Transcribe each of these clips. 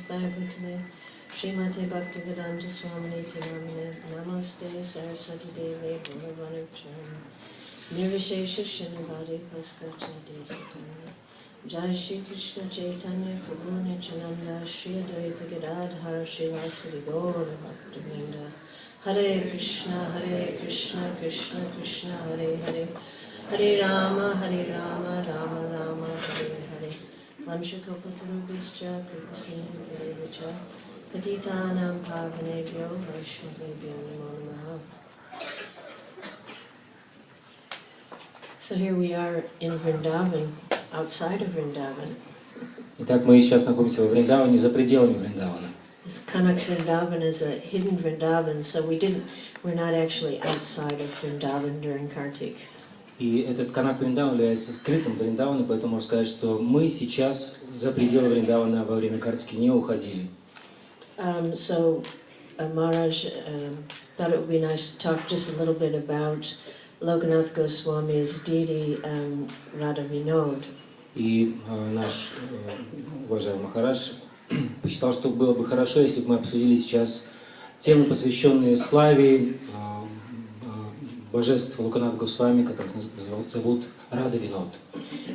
Bhagavate Srimate Bhaktivedanta Swamini Namine Namaste Saraswati Devi Gauravanicham Nirvishesha Shinabhadi Paskacha Desatana Jai Shri Krishna Chaitanya Prabhu Nityananda Shri Advaita Gadadhar Shri Vasudeva Gaura Bhaktivinoda Hare Krishna Krishna Krishna Hare Hare Hare Rama Rama Rama Hare Hare Vanshakapatarubhischa Kripasindhya Patitanam Pavanebhyo Vaishnavebhyo Namo Namaha. So here we are in Vrindavan, outside of Vrindavan. Итак, мы сейчас находимся во Вриндаване, за пределами Вриндавана. This Kanak Vrindavan is a hidden Vrindavan, so we're not actually outside of Vrindavan during Kartik. И этот Канак Вриндаван является скрытым Вриндаваном, поэтому можно сказать, что мы сейчас за пределы Вриндавана во время Картики не уходили. So Maharaj thought it would be nice to talk just a little bit about Lokanath Goswami's deity Radha Vinod. И наш уважаемый Махарадж посчитал, что было бы хорошо, если бы мы обсудили сейчас темы, посвященные славе божеств Локанатха Госвами, которых зовут Рада Винод.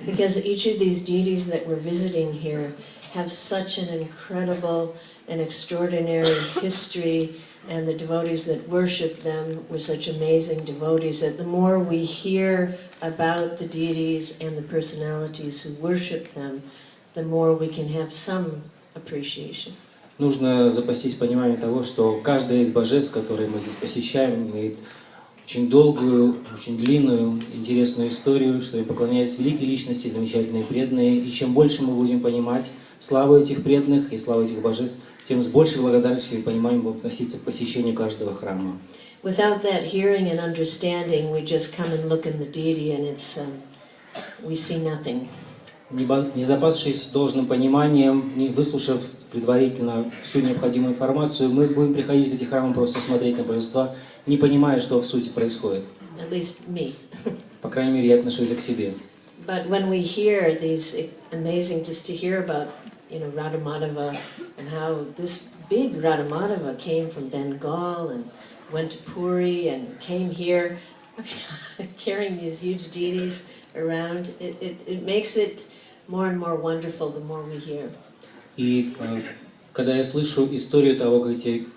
Because each of these deities that we're visiting here have such an incredible and extraordinary history, and the devotees that worship them were such amazing devotees that the more we hear about the deities and the personalities who worship them, the more we can have some appreciation. Нужно запастись пониманием того, что каждое из божеств, которые мы здесь посещаем, имеет очень долгую, очень длинную, интересную историю, что им поклоняются великие личности, замечательные преданные. И чем больше мы будем понимать славу этих преданных и славу этих божеств, тем с большей благодарностью и пониманием будем относиться к посещению каждого храма. Without that hearing and understanding, we just come and look in the deity and we see nothing. Не запасшись должным пониманием, не выслушав предварительно всю необходимую информацию, мы будем приходить в эти храмы просто смотреть на божества, не понимая, что в сути происходит. At least me. По крайней мере, я отношу это к себе. But when we hear these amazing, just to hear about, Radha Madhava and how this big Radha Madhava came from Bengal and went to Puri and came here, carrying these huge deities around, it makes it more and more wonderful the more we hear. И когда я слышу историю того, как эти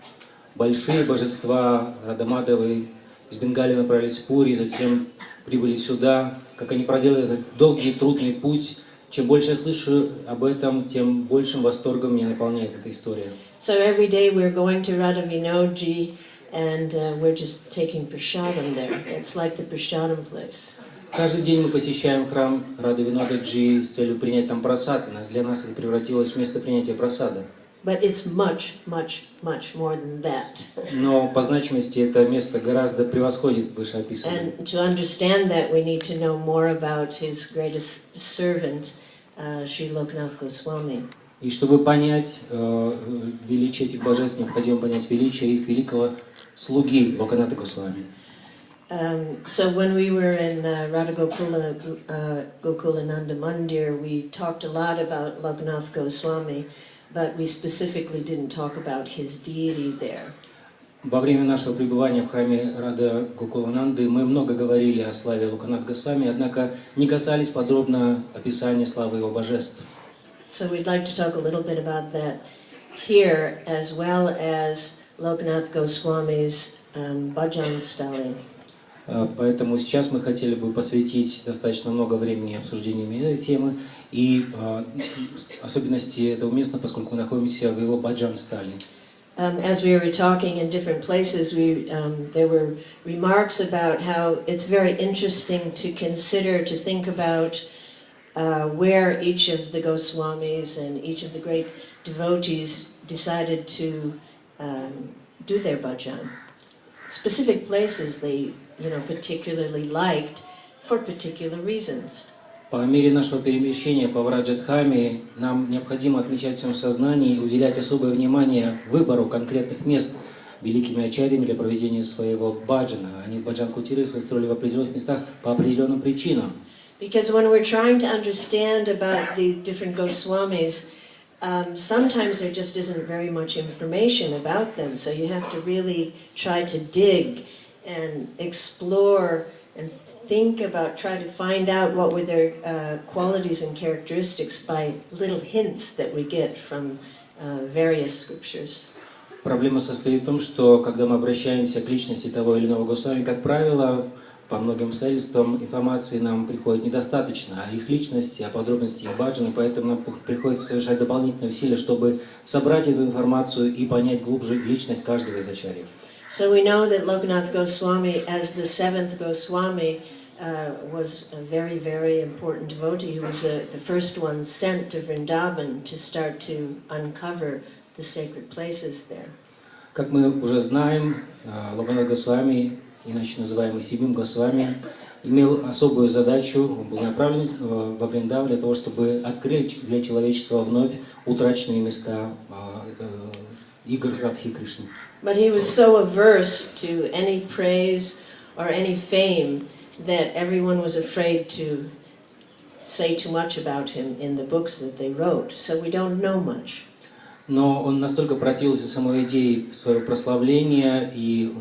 большие божества Радамадовы из Бенгалии направились в Пури, затем прибыли сюда, как они проделали этот долгий трудный путь, чем больше я слышу об этом, тем большим восторгом меня наполняет эта история. So every day we're going to Radha Vinodji and we're just taking prasadam there. It's like the prasadam place. Каждый день мы посещаем храм Рады Винодаджи с целью принять там прасад. Для нас это превратилось в место принятия прасада. But it's much, much, much more than that. Но по значимости это место гораздо превосходит вышеописанное. And to understand that, we need to know more about his greatest servant, Sri Lokanath Goswami. И чтобы понять величие этих божеств, необходимо понять величие их великого слуги Локаната Госвами. So when we were in Radha Gokulananda Mandir, we talked a lot about Lokanath Goswami, but we specifically didn't talk about his deity there. Во время нашего пребывания в храме Рада Гокулананды мы много говорили о славе Локаната Госвами, однако не касались подробно описания славы его божеств. So we'd like to talk a little bit about that here, as well as Lokanath Goswami's bhajan stali. Поэтому сейчас мы хотели бы посвятить достаточно много времени обсуждению этой темы, и особенности это уместно, поскольку мы находимся в его баджан-стале. As we were talking in different places, there were remarks about how it's very interesting to consider, to think about where each of the Goswamis and each of the great devotees decided to do their bhajan. Specific places they particularly liked for particular reasons. По мере нашего перемещения по Враджадхаме нам необходимо отмечать в своем сознании и уделять особое внимание выбору конкретных мест великими ачарьями для проведения своего баджана. Они баджан-кутиры строили в определенных местах по определенным причинам. Because when we're trying to understand about the different Goswamis, sometimes there just isn't very much information about them, so you have to really try to dig and explore and think about, try to find out what were their qualities and characteristics by little hints that we get from various scriptures. Проблема состоит в том, что когда мы обращаемся к личности того или иного Госвами, как правило, по многим свидетельствам информации нам приходит недостаточно о их личности, о подробностях их баджаны, поэтому нам приходится совершать дополнительные усилия, чтобы собрать эту информацию и понять глубже личность каждого из ачарьев. So we know that Lokanath Goswami, as the seventh Goswami, was a very, very important devotee. He was the first one sent to Vrindavan to start to uncover the sacred places there. Как мы уже знаем, Локанат Госвами, иначе называемый Седьмым Госвами, имел особую задачу, он был направлен во Вриндаван для того, чтобы открыть для человечества вновь утраченные места игр Радхи Кришны. But he was so averse to any praise or any fame that everyone was afraid to say too much about him in the books that they wrote. So we don't know much. Но он настолько противился самой идее своего прославления и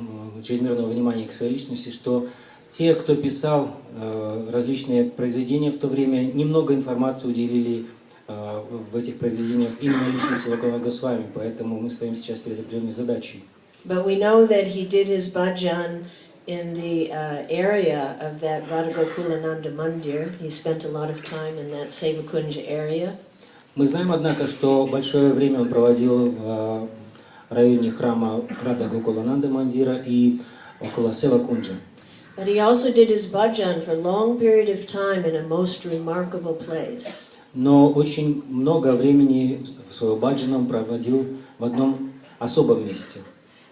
чрезмерного внимания к своей личности, что те, кто писал различные произведения в то время, немного информации уделили в этих произведениях именно личности Локанат Госвами, поэтому мы стоим сейчас перед определенной задачей. But we know that he did his bhajan in the area of that Radhagokulananda Mandir. He spent a lot of time in that Sevakunja area. Мы знаем, однако, что большое время он проводил в районе храма Рада Гокулананда Мандира и около Севакунджа. But he also did his bhajan for a long period of time in a most remarkable place. Но очень много времени своего баджана он проводил в одном особом месте.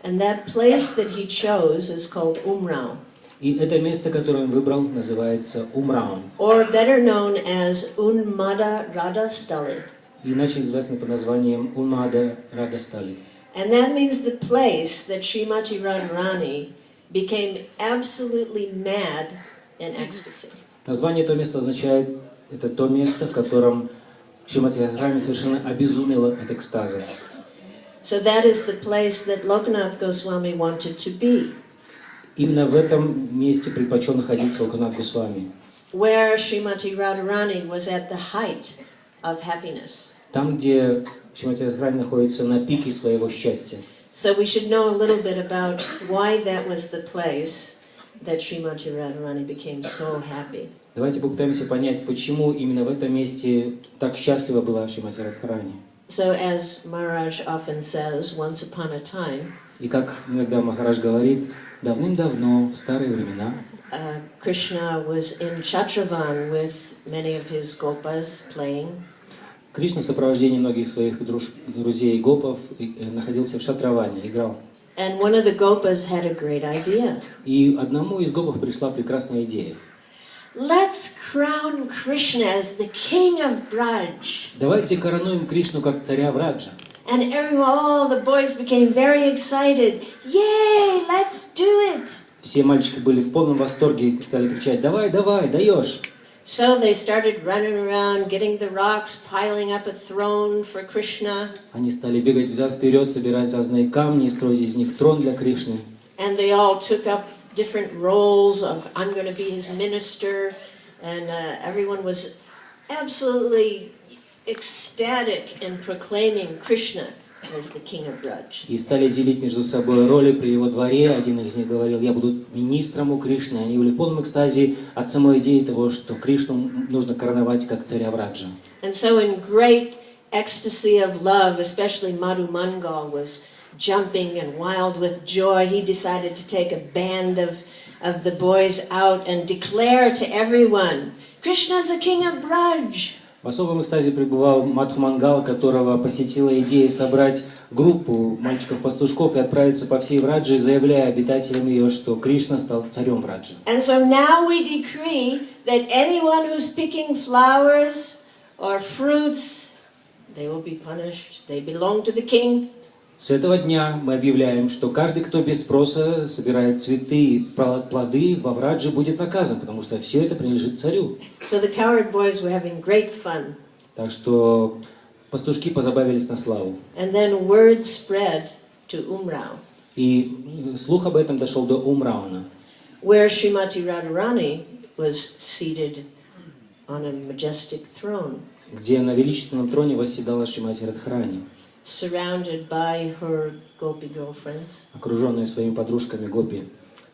And that place that he chose is called Umrao. И это место, которое он выбрал, называется Умраун. Or better known as Unmada Radhastali. Иначе известно под названием Унмада Радастали. And that means the place that Srimati Radharani became absolutely mad in ecstasy. Название этого места означает, это то место, в котором Шримати Радхарани совершенно обезумела от экстаза. So that is the place that Lokanath Goswami wanted to be. Именно в этом месте предпочел находиться Локанат Госвами. Where Srimati Radharani was at the height of happiness. Там, где Шримати Радхарани находится на пике своего счастья. So we should know a little bit about why that was the place that Srimati Radharani became so happy. Давайте попытаемся понять, почему именно в этом месте так счастлива была Шримати Радхарани. So as Maharaj often says, once upon a time, И как иногда Махарадж говорит, давным-давно, в старые времена, Krishna was in Chatravan with many of his gopas playing. Кришна в сопровождении многих своих друзей и гопов находился в Шатраване, играл. And one of the gopas had a great idea. И одному из гопов пришла прекрасная идея. Let's crown Krishna as the king of Braj. Давайте коронуем Кришну как царя Враджа. And all the boys became very excited. Yay, let's do it. Все мальчики были в полном восторге и стали кричать: «Давай, давай, даешь!» So they started running around, getting the rocks, piling up a throne for Krishna. Они стали бегать взад-вперед, собирать разные камни и строить из них трон для Кришны. And they all took up different roles of, I'm going to be his minister. And everyone was absolutely ecstatic in proclaiming Krishna as the king of Braj. И стали делить между собой роли при его дворе. Один из них говорил: «Я буду министром у Кришны». Они были в полном экстазе от самой идеи того, что Кришну нужно короновать как царя Враджа. And so in great ecstasy of love, especially Madhu Mangal was jumping and wild with joy. He decided to take a band of the boys out and declare to everyone, Krishna's the king of Braj. В особом экстазе пребывал Мадху Мангал, которого посетила идея собрать группу мальчиков-пастушков и отправиться по всей Враджи, заявляя обитателям ее, что Кришна стал царем Враджи. And so now we decree that anyone who's picking flowers or fruits, they will be punished. They belong to the king. С этого дня мы объявляем, что каждый, кто без спроса собирает цветы и плоды во Врадже, будет наказан, потому что все это принадлежит царю. So the cowherd boys were having great fun. Так что Пастушки позабавились на славу. And then word spread to Umrao, И слух об этом дошел до Умрауна, where Srimati Radharani was seated on a majestic throne, где на величественном троне восседала Шримати Радхарани, surrounded by her gopi girlfriends. окруженная своими подружками гопи.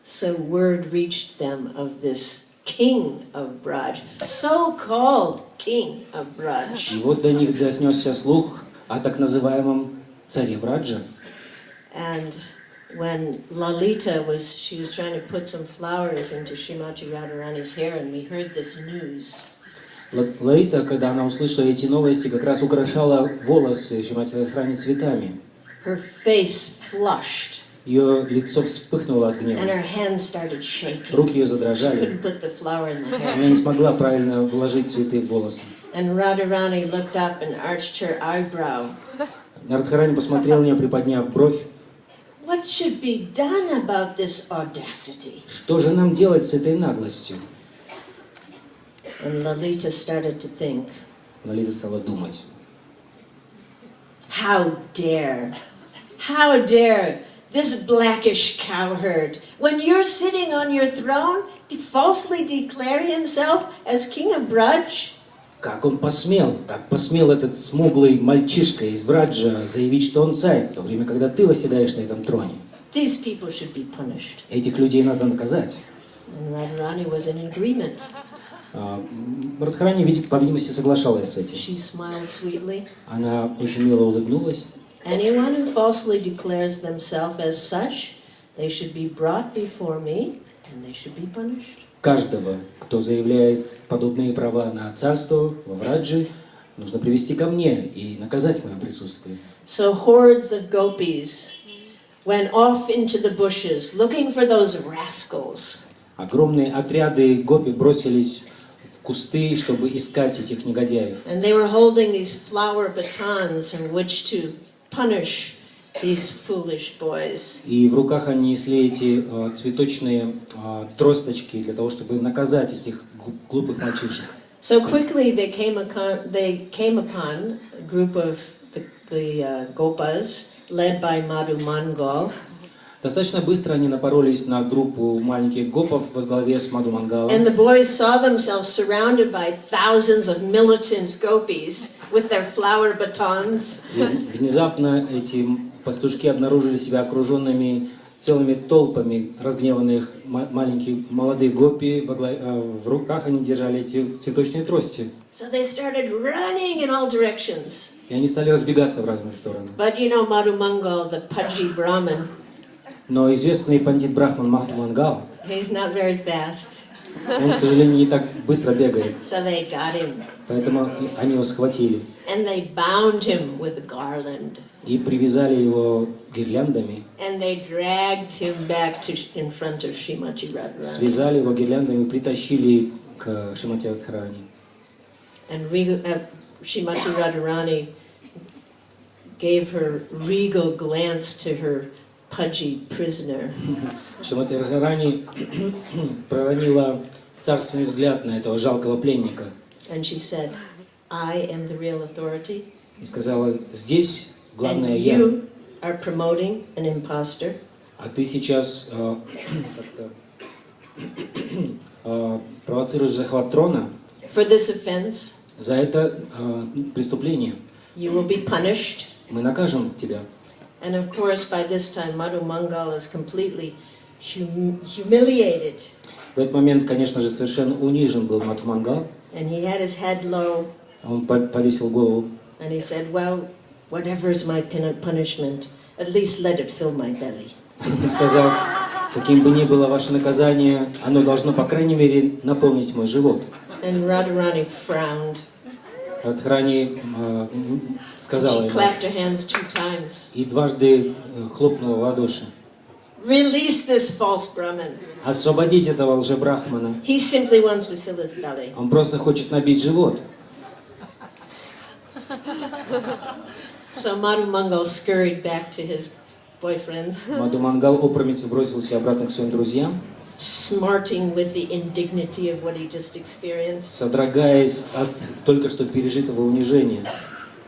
So word reached them of this king of Braj, so-called king of Braj. И вот до них донесся слух о так называемом царе Враджа. And when Lalita she was trying to put some flowers into Srimati Radharani's hair, and we heard this news. Лалита, когда она услышала эти новости, как раз украшала волосы Шримати Радхарани цветами. Her face flushed, Ее лицо вспыхнуло от and гнева. her hands started shaking. Руки ее She задрожали. couldn't put the flower in the hair. Она не смогла правильно вложить цветы в волосы. And Radharani looked up and arched her eyebrow. Радхарани посмотрел на нее, приподняв бровь. What should be done about this audacity? Что же нам делать с этой наглостью? And Lalita started to think, Лалита стала думать. how dare this blackish cowherd, when you're sitting on your throne, to falsely declare himself as king of Braj? Как посмел этот смуглый мальчишка из Враджа заявить, что он царь, в то время, когда ты восседаешь на этом троне? These people should be punished. Этих людей надо наказать. And Radharani was in agreement. Радхарани, по видимости, соглашалась с этим. She smiled sweetly. Она очень мило улыбнулась. Anyone who falsely declares themselves as such, they should be brought before me, and they should be punished. Каждого, кто заявляет подобные права на царство во Враджи, нужно привести ко мне и наказать в моем присутствии. So hordes of gopis went off into the bushes looking for those rascals. Огромные отряды гопи бросились в кусты, чтобы искать этих негодяев. And they were holding these flower batons in which to punish these foolish boys. И в руках они несли эти цветочные тросточки для того, чтобы наказать этих глупых мальчишек. So quickly they came upon a group of the Gopas led by Madhu Mangal. Достаточно быстро они напоролись на группу маленьких гопов во главе с Мадху Мангалом. And the boys saw themselves surrounded by thousands of militant gopis with their flower batons. И внезапно эти пастушки обнаружили себя окруженными целыми толпами разгневанных маленьких молодых гопи. В руках они держали эти цветочные трости. So they started running in all directions. И они стали разбегаться в разные стороны. But you know, Madhu Mangal, the pudgy Brahmin, Но известный пандит Брахман Мадху Мангал, he's not very fast. он, к сожалению, не так быстро бегает. So they got him. Поэтому они его схватили And they bound him with a garland. и привязали его гирляндами. And they dragged him back in front of Srimati Radharani. Связали его гирляндами и притащили к Шримати Радхарани. And Srimati Radharani gave her regal glance to her pudgy prisoner. Шримати Радхарани проронила царственный взгляд на этого жалкого пленника And she said, I am the real authority. и сказала: здесь главное And я, you are promoting an imposter. а ты сейчас провоцируешь захват трона. For this offense, За это преступление you will be punished. мы накажем тебя. And of course, by this time, Madhu Mangal is completely humiliated. В этот момент, конечно же, совершенно унижен был Мадху Мангал. And he had his head low. Он повесил голову. And he said, well, whatever is my punishment, at least let it fill my belly. Он сказал: каким бы ни было ваше наказание, оно должно, по крайней мере, наполнить мой живот. And Radharani frowned. Радхарани сказала She ему clapped her hands 2 times. и дважды хлопнула в ладоши. Release this false Brahmin. Освободить этого лжебрахмана. He simply wants to fill his belly. Он просто хочет набить живот. So Madhu Mangal scurried back to his boyfriends, Мадху Мангал опрометью бросился обратно к своим друзьям, smarting with the indignity of what he just experienced. содрогаясь от только что пережитого унижения.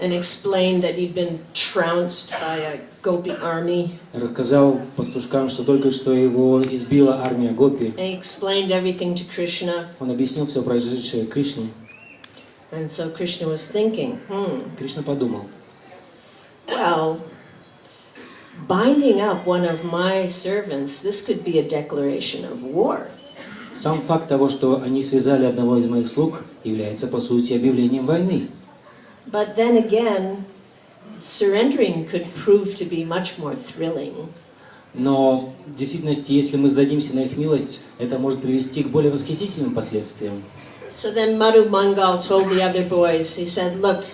and explained that he'd been trounced by a gopi army. Рассказал пастушкам, что только что его избила армия Гопи. And he explained everything to Krishna. Он объяснил все произошедшее Кришне. And so Krishna was thinking, Кришна подумал, well, binding up one of my servants, this could be a declaration of war. сам факт того, что они связали одного из моих слуг, является по сути объявлением войны. But then again, surrendering could prove to be much more thrilling. Но в действительности, если мы сдадимся на их милость, это может привести к более восхитительным последствиям. So then Madhu Mangal told the other boys, he said, look,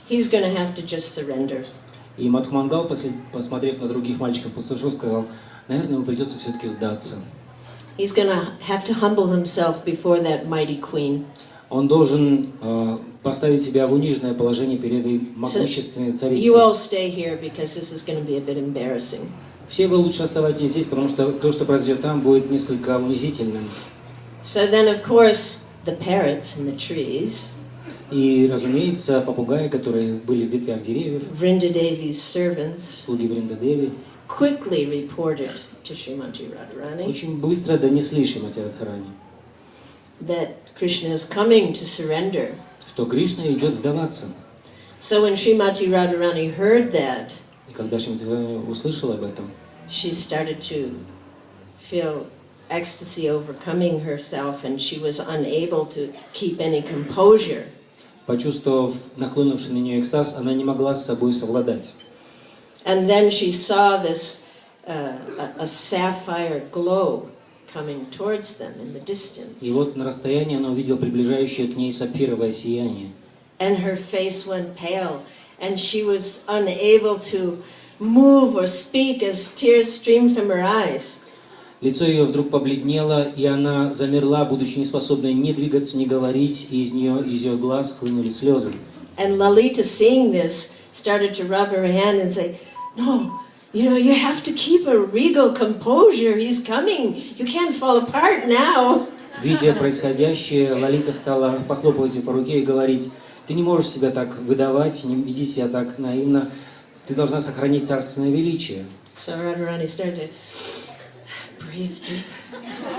he's going to have to just surrender. И Мадхумангал, посмотрев на других мальчиков-пастушков, сказал, наверное, ему придется все-таки сдаться. He's going to have to humble himself before that mighty queen. Он должен поставить себя в униженное положение перед этой могущественной You царицей. all stay here because this is going to be a bit embarrassing. Все вы лучше оставайтесь здесь, потому что то, что произойдет там, будет несколько унизительным. So then, of course, the parrots in the trees, И, разумеется, попугаи, которые были в ветвях деревьев, Vrindadevi's servants, слуги Вриндадеви, quickly reported to Srimati Radharani очень быстро донесли Шримати Радхарани, that Krishna is coming to surrender. что Кришна идет сдаваться. So when Srimati Radharani heard that, И когда Шримати Радхарани услышала об этом, she started to feel ecstasy overcoming herself, and she was unable to keep any composure. почувствовав нахлынувший на нее экстаз, она не могла с собой совладать. And then she saw this a sapphire glow coming towards them in the distance. И вот на расстоянии она увидела приближающее к ней сапфировое сияние. And her face went pale, and she was unable to move or speak as tears streamed from her eyes. Лицо ее вдруг побледнело, и она замерла, будучи неспособной ни двигаться, ни говорить, и из ее глаз хлынули слезы. And Lalita, seeing this, started to rub her hand and say, "No, you have to keep a regal composure. He's coming. You can't fall apart now." Видя происходящее, Лалита стала похлопывать ее по руке и говорить, ты не можешь себя так выдавать, не веди себя так наивно, ты должна сохранить царственное величие. So Radharani started to breathe deep.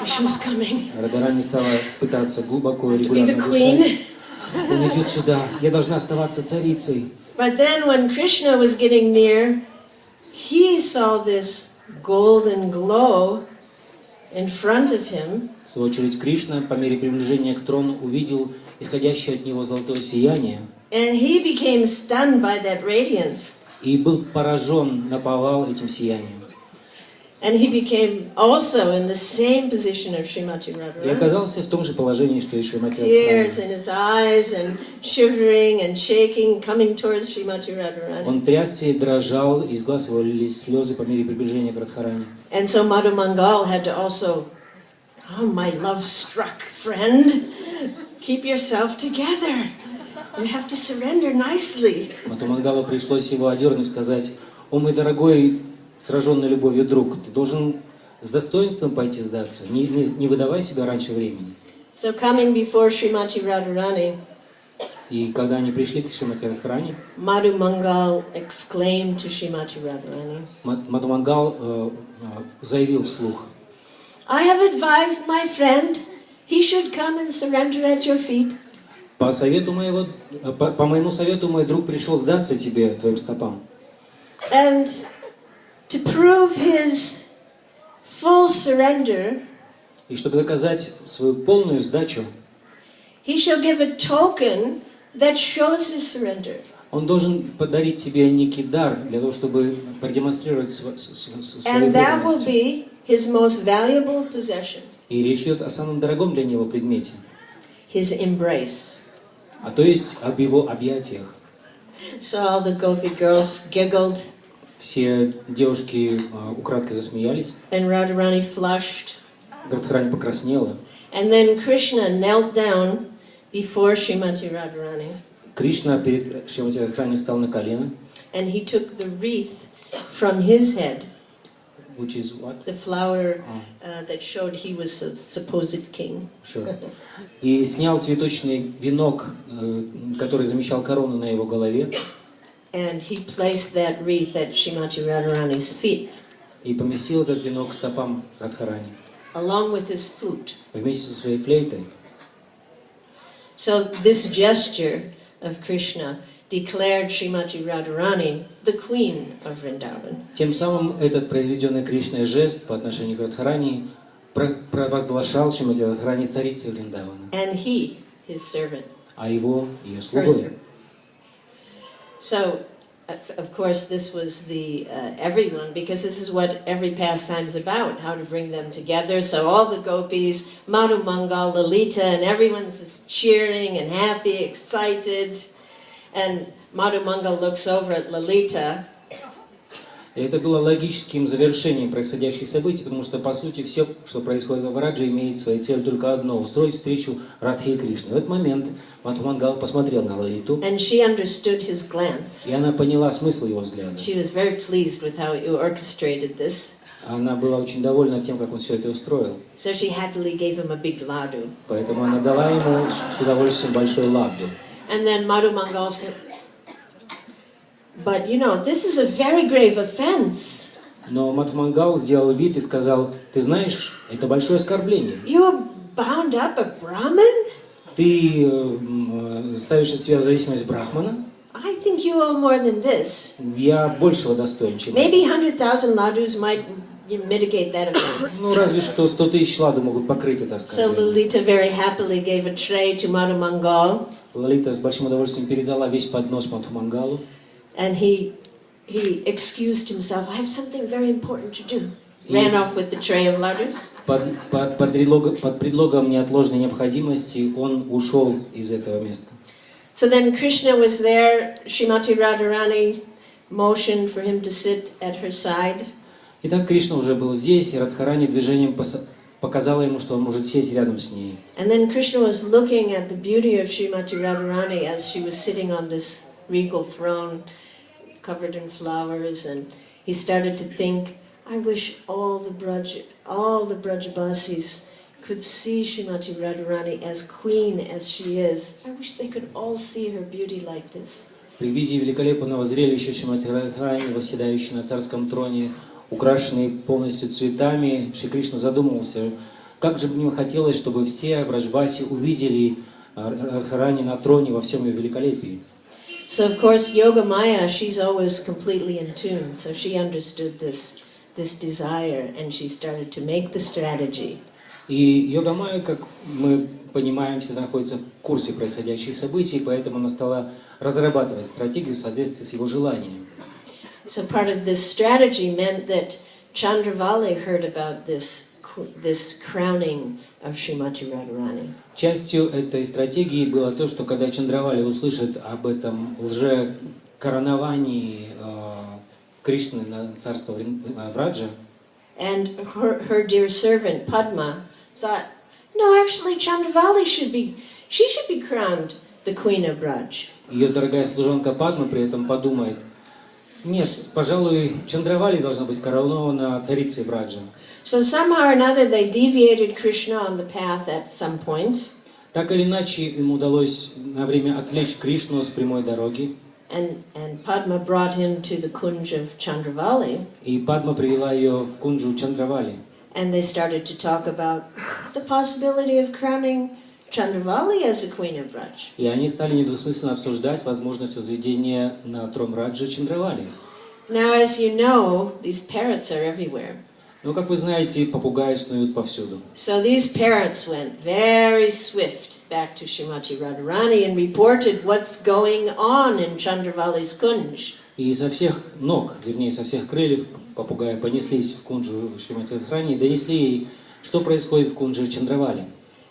Krishna's coming. Радхарани стала пытаться глубоко и To be the регулярно queen. дышать. Он идет сюда, я должна оставаться царицей. But then when Krishna was getting near, he saw this golden glow in front of him. В свою очередь Кришна, по мере приближения к трону, увидел исходящее от него золотое сияние And he became stunned by that radiance. и был поражен наповал этим сиянием. And he became also in the same position of Srimati И Radharani. оказался в том же положении, что и Шримати Tears Радхарани. in his eyes and shivering and shaking, coming towards Srimati Radharani. Он трясся и дрожал, и из глаз его лились слезы по мере приближения к Радхарани. And so Madhu Mangal had to also, oh, my love-struck friend, keep yourself together. You have to surrender nicely. Мадхумангалу пришлось его одернуть и сказать, о мой дорогой, сраженный любовью друг, ты должен с достоинством пойти сдаться, не выдавай себя раньше времени. So coming before Srimati Radharani, И когда они пришли к Шримати Радхарани, Madhu Mangal exclaimed to Srimati Radharani, Мадхумангал заявил вслух, I have advised my friend he should come and surrender at your feet. по моему совету мой друг пришел сдаться тебе, твоим стопам. And to prove his full surrender, И чтобы доказать свою полную сдачу, he shall give a token that shows his surrender. он должен подарить себе некий дар для того, чтобы продемонстрировать свою And that will преданность. be his most valuable possession, И речь идет о самом дорогом для него предмете, his embrace. а то есть об его объятиях. So all the gopi girls giggled, Все девушки украдкой засмеялись, and Radharani flushed. Радхарани покраснела. And then Krishna knelt down before Srimati Radharani, Кришна перед Шримати Радхарани встал на колено, and he took the wreath from his head which is what? The flower that showed he was a supposed king. Sure. И снял цветочный венок, который замещал корону на его голове, And he placed that wreath at Srimati Radharani's feet, и поместил этот венок к стопам Радхарани along with his flute. вместе со своей флейтой. So this gesture of Krishna declared Srimati Radharani the queen of Vrindavan. Тем самым этот произведенный Кришной жест по отношению к Радхарани провозглашал Шримати Радхарани царицей Вриндавана, And he, his servant. а его ее Her слугой. servant. So, of course, this was the everyone, because this is what every pastime is about, how to bring them together. So all the gopis, Madhu Mangal, Lalita, and everyone's cheering and happy, excited. And Madhu Mangal looks over at Lalita. И это было логическим завершением происходящих событий, потому что, по сути, все, что происходит в Врадже, имеет своей целью только одно – устроить встречу Радхи и Кришны. В этот момент Мадху Мангал посмотрел на Лалиту, And she understood his glance. и она поняла смысл его взгляда. She was very pleased with how he orchestrated this. Она была очень довольна тем, как он все это устроил. So she happily gave him a big laddu. Поэтому она дала ему с удовольствием большой ладду. And then Madhu Mangal said, but you know, this is a very grave offense. Но Мадху Мангал сделал вид и сказал: ты знаешь, это большое оскорбление. You bound up a Brahmin? Ты ставишь от себя в зависимость Брахмана. I think you owe more than this. Я большего достоин, чем это. Maybe 100,000 ladus might mitigate that offense. Ну, разве что 100 тысяч ладу могут покрыть это So оскорбление. Lalita very happily gave a tray to Madhu Mangal, Лалита с большим удовольствием передала весь поднос Мадху Мангалу. and he excused himself. I have something very important to do. Ran off with the tray of ladus. Под предлогом неотложной необходимости он ушел из этого места. So then Krishna was there. Srimati Radharani motioned for him to sit at her side. Итак, Кришна уже был здесь, и Радхарани движением показала ему, что он может сесть рядом с ней. And then Krishna was looking at the beauty of Srimati Radharani as she was sitting on this regal throne covered in flowers, and he started to think, I wish all the Brajabasis could see Srimati Radharani as queen as she is. I wish they could all see her beauty like this. При виде великолепного зрелища Шримати Радхарани, восседающей на царском троне, украшенной полностью цветами, Шри Кришна задумался, как же бы мне хотелось, чтобы все Браджбаси увидели Радхарани на троне во всем ее великолепии. So of course Yoga Maya, she's always completely in tune, so she understood this desire, and she started to make the strategy. И Йога Майя, как мы понимаем, всегда находится в курсе происходящих событий, поэтому она стала разрабатывать стратегию в соответствии с его желанием. So part of this strategy meant that Chandravali heard about this crowning of Srimati Radharani. Частью этой стратегии было то, что когда Чандравали услышит об этом лже-короновании Кришны на царство Враджа, and her dear servant Padma thought, no, actually Chandravali should be crowned the queen of Braj. ее дорогая служанка Падма при этом подумает: нет, пожалуй, Чандравали должна быть коронована царицей Браджа. So somehow or another they deviated Krishna on the path at some point. Так или иначе, им удалось на время отвлечь Кришну с прямой дороги. And Padma brought him to the kunj of Chandravali. И Падма привела ее в кунджу Чандравали. And they started to talk about the possibility of crowning Chandravali as a queen of Braj. И они стали недвусмысленно обсуждать возможность возведения на трон Раджа Чандравали. Now, as you know, these parrots are everywhere. Но, как вы знаете, попугаи снуют повсюду. So these parrots went very swift back to Srimati Radharani and reported what's going on in Chandravali's kunj. И со всех ног, вернее, со всех крыльев попугаи понеслись в кунджу Шримати Радхарани и донесли ей, что происходит в кунже Чандравали.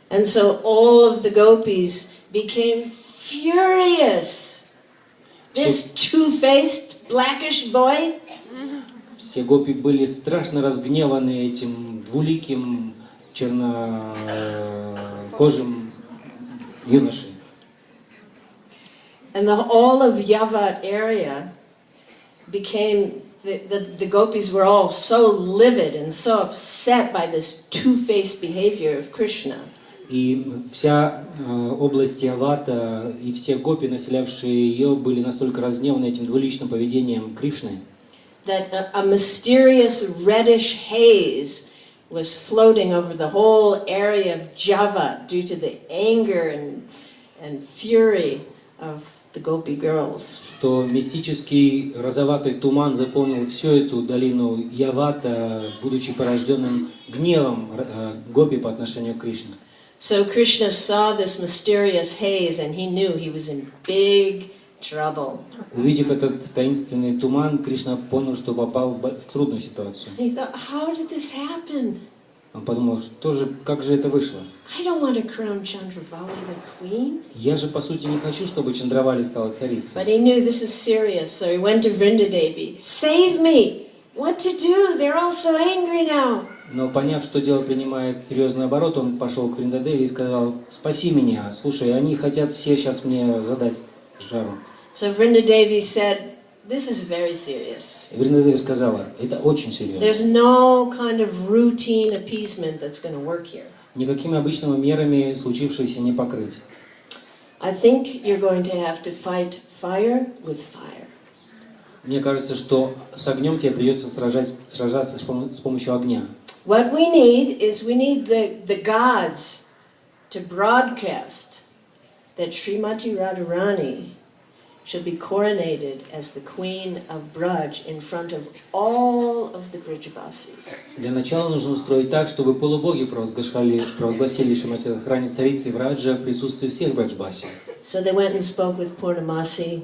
And so all of the gopis became furious. This two-faced, blackish boy. Все гопи были страшно разгневаны этим двуликим чернокожим юношей. And all of Yavat area became, the gopis were all so livid and so upset by this two-faced behavior of Krishna. И вся область Явата и все гопи, населявшие ее, были настолько разгневаны этим двуличным поведением Кришны, That a mysterious reddish haze was floating over the whole area of Java due to the anger and fury of the gopi girls. что мистический розоватый туман заполнил всю эту долину Явата, будучи порожденным гневом гопи по отношению к Кришне. So Krishna saw this mysterious haze and he knew he was in big trouble. Увидев этот таинственный туман, Кришна понял, что попал в трудную ситуацию. And he thought, how did this happen? Он подумал, как же это вышло? I don't want to crown Chandravali the queen. Я же, по сути, не хочу, чтобы Чандравали стала But царицей. he knew this is serious, so he went to Vrindadevi. Save me! What to do? They're all so angry now. Но поняв, что дело принимает серьезный оборот, он пошел к Вриндадеве и сказал: «Спаси меня, слушай, они хотят все сейчас мне задать жару». So Vrindadevi said, this is very serious. И Вриндадеви сказала: «Это очень серьезно. There's no kind of routine appeasement that's going to work here. Никакими обычными мерами случившееся не покрыть. I think you're going to have to fight fire with fire. Мне кажется, что с огнем тебе придется сражаться с помощью огня». What we need is we need the gods to broadcast that Srimati Radharani should be coronated as the queen of Braj in front of all of the Brijabasis. Для начала нужно устроить так, чтобы полубоги провозгласили Шримати Радхарани царицей Браджа в присутствии всех браджбаси. So they went and spoke with Purnamasi,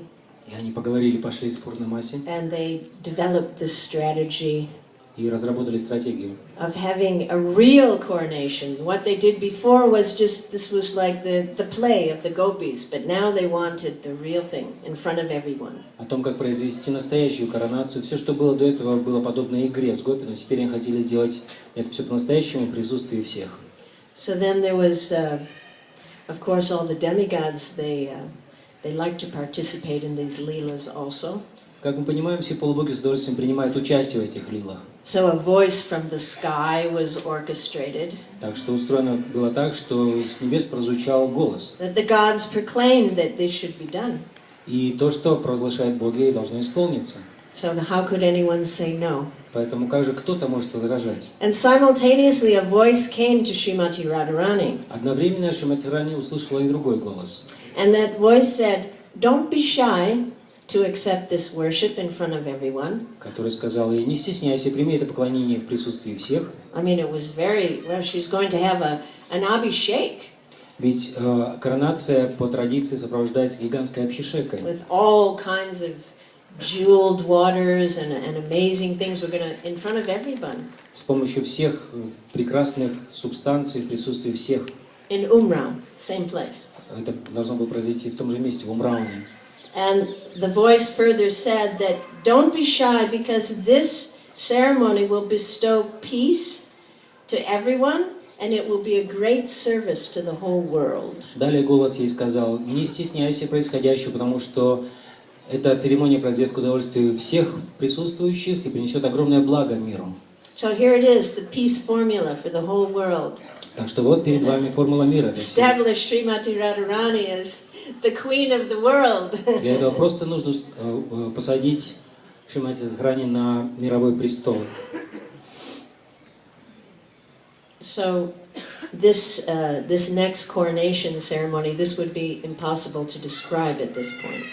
И они поговорили, пошли с Пурнамаси and they developed this strategy и разработали стратегию. of having a real coronation. What they did before was just, this was like the play of the gopis, but now they wanted the real thing in front of everyone. О том, как произвести настоящую коронацию. Все, что было до этого, было подобно игре с гопи, но теперь они хотели сделать это все по-настоящему в присутствии всех. So then there was, of course, all the demigods, they like to participate in these leelas also. Как мы понимаем, все полубоги с удовольствием принимают участие в этих лилах. So a voice from the sky was orchestrated. Так что устроено было так, что с небес прозвучал голос. That the gods proclaimed that this should be done. И то, что провозглашают боги, должно исполниться. So how could anyone say no? Поэтому как же кто-то может возражать? And simultaneously a voice came to Srimati Radharani. Одновременно Шримати Радхарани услышала и другой голос. And that voice said, don't be shy to accept this worship in front of everyone. Который сказал ей: «Не стесняйся, прими это поклонение в присутствии всех». I mean, it was very, well, she's going to have an abhishek. Ведь коронация по традиции сопровождается гигантской абхишекой. With all kinds of jeweled waters and amazing things. We're going to, in front of everyone. С помощью всех прекрасных субстанций в присутствии всех. In Umraum, same place. Это должно было произойти в том же месте, в Умрауне. And the voice further said that don't be shy because this ceremony will bestow peace to everyone and it will be a great service to the whole world. Далее голос ей сказал: «Не стесняйся происходящего, потому что эта церемония произведет к удовольствию всех присутствующих и принесет огромное благо миру». So here it is, the peace formula for the whole world. Так что вот перед вами формула мира для всех. Establish Srimati Radharani as the queen of the world. Для этого просто нужно посадить Шримати Радхарани на мировой престол. So this next coronation ceremony, this would be impossible to describe at this point.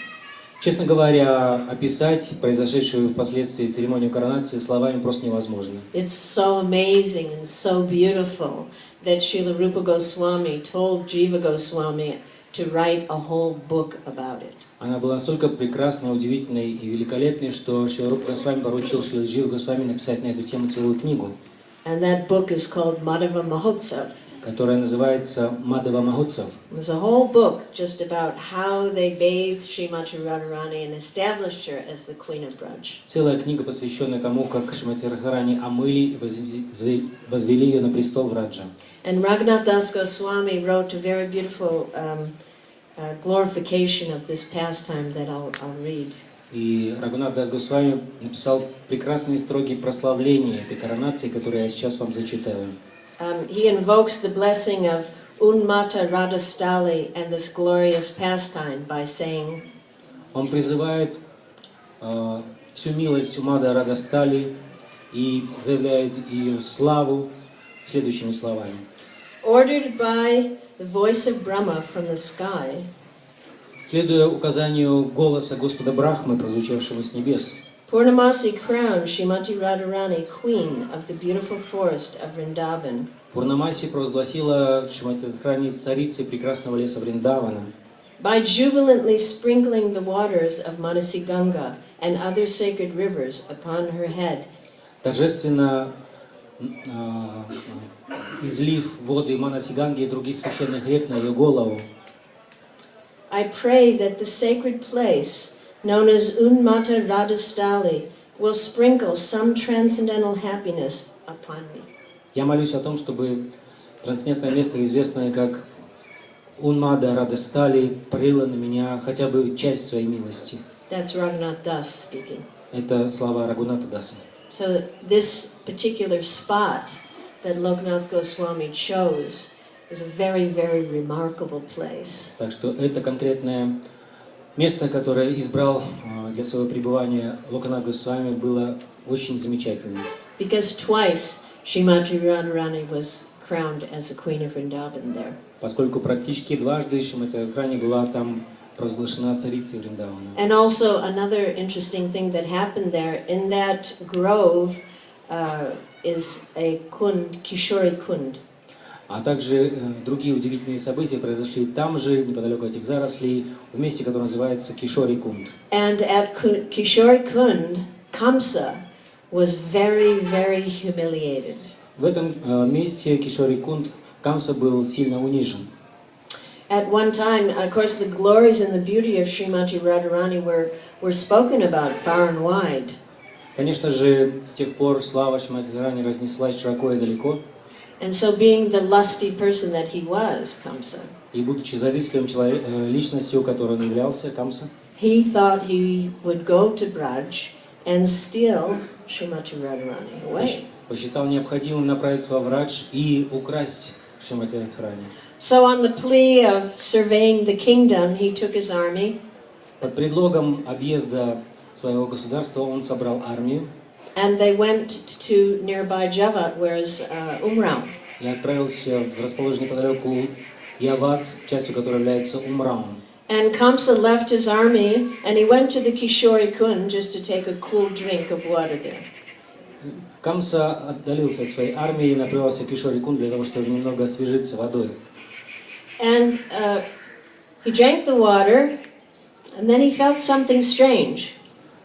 Честно говоря, описать произошедшую впоследствии церемонию коронации словами просто невозможно. It's so amazing and so beautiful that Srila Rupa Goswami told Jiva Goswami to write a whole book about it. Она была настолько прекрасной, удивительной и великолепной, что Шрила Рупа Госвами поручил Шрила Дживе Госвами написать на эту тему целую книгу, And that book is called Madhava Mahotsav. которая называется «Мадхава Махотсав». There's a whole book just about how they bathed Srimati Radharani and established her as the queen of Braj. Целая книга, посвященная тому, как Шримати Радхарани омыли и возвели ее на престол Враджа. And Raghunath Das Goswami wrote a very beautiful glorification of this pastime that I'll read. И Рагунат Дас Госвами написал прекрасные строки прославления этой коронации, которые я сейчас вам зачитаю. He invokes the blessing of Unmata Radhastali and this glorious pastime by saying, Он призывает всю милость Умада Радастали и заявляет ее славу следующими словами. ordered by the voice of Brahma from the sky, Следуя указанию голоса Господа Брахмы, прозвучавшего с небес, Purnamasi crowned Srimati Radharani queen of the beautiful forest of Vrindavan. Пурнамаси провозгласила Шримати Радхарани царицей прекрасного леса Вриндавана, By jubilantly sprinkling the waters of Manasi Ganga and other sacred rivers upon her head, торжественно излив воды Манасиганги и других священных рек на ее голову. I pray that the sacred place, known as Unmata Radhastali, will sprinkle some transcendental happiness upon me. Я молюсь о том, чтобы трансцендентное место, известное как Унмада Радастали, пролило на меня хотя бы часть своей милости. That's Raghunath Das speaking. Это слова Рагуната Даса. So this particular spot that Loknath Goswami chose is a very, very remarkable place. Так что это конкретное место, которое избрал для своего пребывания Локанат Госвами, было очень замечательным. Because twice Srimati Radharani was crowned as the Queen of Vrindavan there. Поскольку практически дважды Шримати Радхарани была там провозглашена царицей Вриндавана. And also another interesting thing that happened there, in that grove is a kund, Kishori Kund. А также другие удивительные события произошли там же, неподалеку от этих зарослей, в месте, которое называется Кишори Кунд. And at Kishori Kund, Kamsa was very, very humiliated. В этом месте Кишори Кунд Камса был сильно унижен. At one time, of course, the glories and the beauty of Srimati Radharani were spoken about far and wide. Конечно же, с тех пор слава Шримати Радхарани разнеслась широко и далеко. And so being the lusty person that he was, Kamsa, И будучи завистливым личностью, которой он являлся, Камса, he thought he would go to Braj and steal Srimati Radharani away. посчитал необходимым направиться во Врадж и украсть Шримати Радхарани. So on the plea of surveying the kingdom, he took his army Под предлогом объезда своего государства он собрал армию and they went to nearby Javat, where is Umrao. и отправился в расположенный неподалеку Яват, частью которой является Умраун. And Kamsa left his army and he went to the Kishori Kund just to take a cool drink of water there. Камса отдалился от своей армии и направился к Кишори Кунд для того, чтобы немного освежиться водой. And he drank the water and then he felt something strange.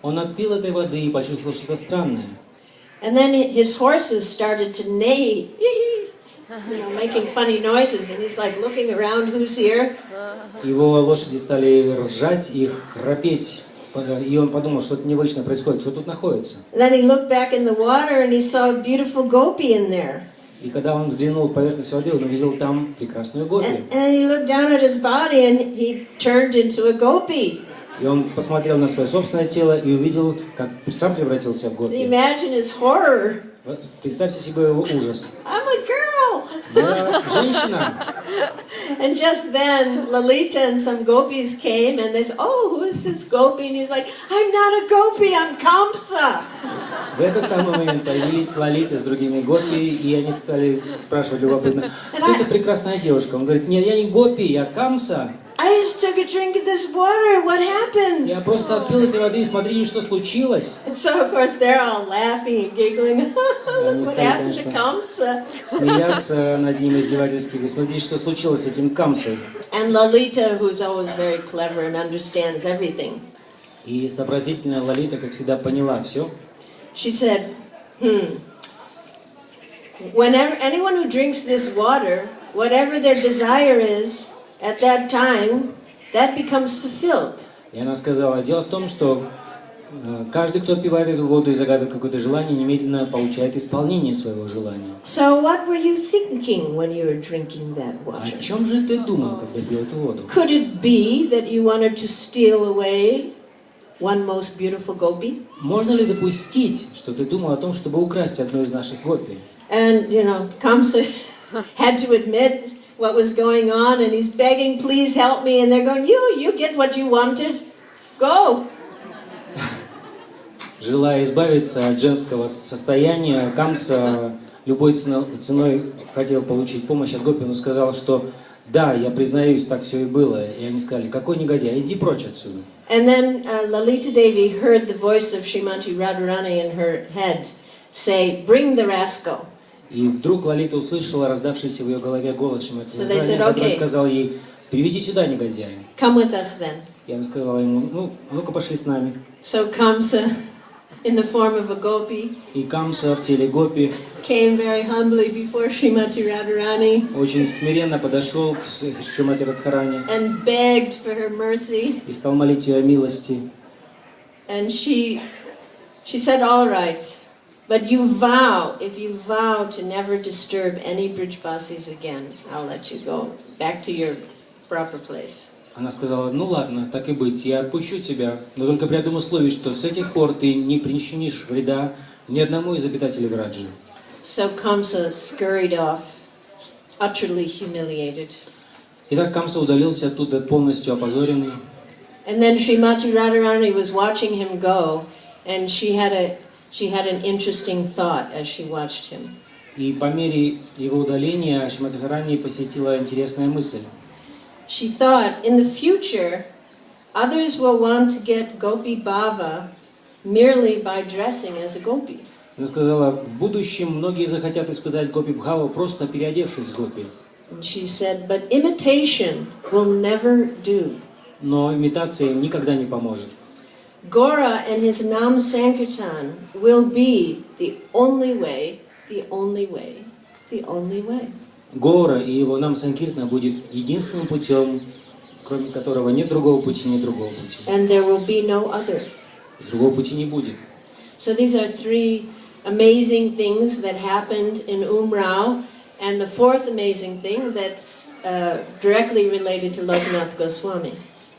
Он отпил этой воды и почувствовал что-то странное. And then his horses started to neigh, making funny noises, and he's like looking around, who's here? Его лошади стали ржать и храпеть, и он подумал, что-то необычное происходит, кто тут находится. And then he looked back in the water and he saw a beautiful gopi in there. И когда он взглянул в поверхность воды, он увидел там прекрасную гопи. And he looked down at his body and he turned into a gopi. И он посмотрел на свое собственное тело и увидел, как сам превратился в гопи. Imagine his horror. Представьте себе его ужас. I'm a girl. Я женщина. And just then, Lalita and some gopis came, and they said, "Oh, who is this gopi?" And he's like, "I'm not a gopi, I'm Kamsa." В этот самый момент появились Лалиты с другими гопи, и они стали спрашивать любопытно, кто эта прекрасная девушка? Он говорит, нет, я не гопи, я Камса. I just took a drink of this water. What happened? Я просто отпил этой воды, и смотрите, что случилось. And so, of course, they're all laughing and giggling. Они What стали, happened to конечно, Kamsa? смеяться над ним издевательски. Говорит, смотрите, что случилось с этим Камсой. And Lalita, who's always very clever and understands everything, И сообразительная Лалита, как всегда, поняла все. she said, whenever anyone who drinks this water, whatever their desire is at that time, that becomes fulfilled. И она сказала, дело в том, что каждый, кто отпивает эту воду и загадывает какое-то желание, немедленно получает исполнение своего желания. So what were you thinking when you were drinking that О water? чем же ты думал, когда пил эту воду? Could it be that you wanted to steal away one most beautiful gopi? Можно ли допустить, что ты думал о том, чтобы украсть одну из наших гопи? And, Kamsa had to admit what was going on, and he's begging, please help me, and they're going, you get what you wanted, go. Желая избавиться от женского состояния, Камса любой ценой хотел получить помощь от гопи, но сказал, что да, я признаюсь, так все и было. И они сказали, какой негодяй, иди прочь отсюда. And then Lalita Devi heard the voice of Srimati Radharani in her head say, bring the rascal. И вдруг Лалита услышала раздавшийся в ее голове голос Шримати So they said, Радхарани, который okay. сказал ей, приведи сюда негодяя. Come with us then. И она сказала ему, ну-ка пошли с нами. So Kamsa, in the form of a gopi, И Камса в теле гопи came very humbly before Srimati Radharani очень смиренно подошел к Шримати Радхарани and begged for her mercy. и стал молить ее о милости. And she said, all right, but you vow, if you vow to never disturb any Brijbasis again, I'll let you go back to your proper place. Она сказала, ну ладно, так и быть, я отпущу тебя, но только при одном условии, что с этих пор ты не причинишь вреда ни одному из обитателей Враджи. So Kamsa scurried off, utterly humiliated. Итак, Камса удалился оттуда полностью опозоренный. And then Srimati Radharani was watching him go, and she had an interesting thought as she watched him. И по мере его удаления Шримати Радхарани посетила интересная мысль. She thought, in the future, others will want to get Gopi Bhava merely by dressing as a gopi. Она сказала, в будущем многие захотят испытать гопи бхаву, просто переодевшись в гопи. And she said, but imitation will never do. Но имитация им никогда не поможет. Gora and his Nam Sankirtan will be the only way, the only way, the only way. Гора и его Нам Санкиртана будет единственным путем, кроме которого нет другого пути, нет другого пути. And there will be no other. Другого пути не будет. So these are three amazing things that happened in Umrao, and the fourth amazing thing that's directly related to Lokanath Goswami.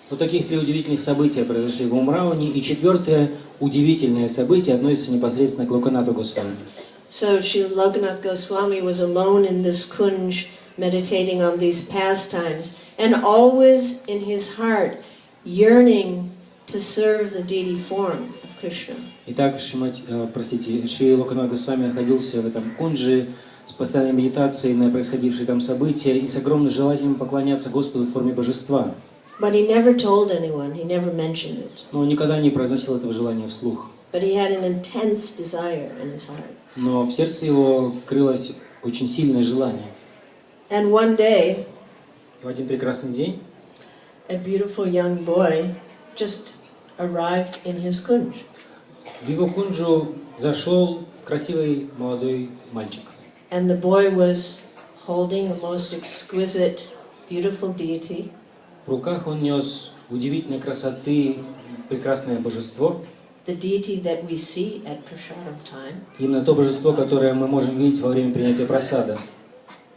Вот таких три удивительных события произошли в Умрауне, и четвертое удивительное событие относится непосредственно к Локанату Госвами. So Srila Lokanath Goswami was alone in this kunj, meditating on these pastimes, and always in his heart yearning to serve the deity form of Krishna. Итак, Шри Локанат Госвами находился в этом кунджи с постоянной медитацией на происходившие там события и с огромным желанием поклоняться Господу в форме божества. But he never told anyone, he never mentioned it. Но он никогда не произносил этого желания вслух. But he had an intense desire in his heart. Но в сердце его крылось очень сильное желание. And one day, В один прекрасный день a beautiful young boy just arrived in his kunj. в его кунджу зашел красивый молодой мальчик. And the boy was holding a most exquisite, beautiful deity. В руках он нес удивительной красоты прекрасное божество. The deity that we see at prasadam time. Именно то божество, которое мы можем видеть во время принятия прасада.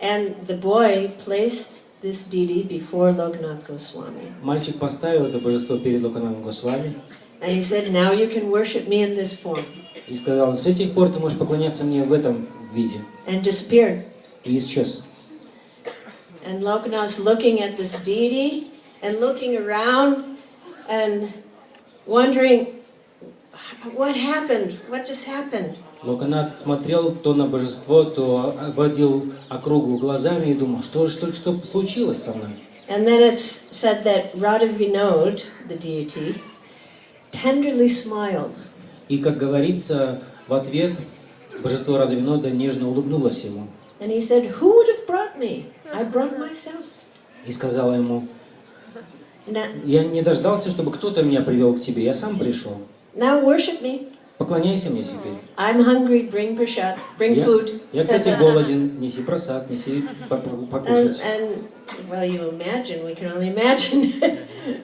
And the boy placed this deity before Lokanath Goswami. Мальчик поставил это божество перед Локанатом Госвами And he said, now you can worship me in this form. и сказал, с этих пор ты можешь поклоняться мне в этом виде. And disappeared. И исчез. And Lokanath's looking at this deity and looking around and wondering, what happened? What just happened? Локанат смотрел то на божество, то обводил округу глазами и думал, что же только что случилось со мной. And then it's said that Radha Vinod, the deity, tenderly smiled. И, как говорится, в ответ божество Радавинода нежно улыбнулось ему. And he said, who would have brought me? I brought myself. И сказала ему, Now, я не дождался, чтобы кто-то меня привел к тебе, я сам пришел. now worship me. Поклоняйся мне теперь. I'm hungry, bring prasad, bring food. Я, кстати, голоден, неси просад, неси покушать. And well, you imagine, we can only imagine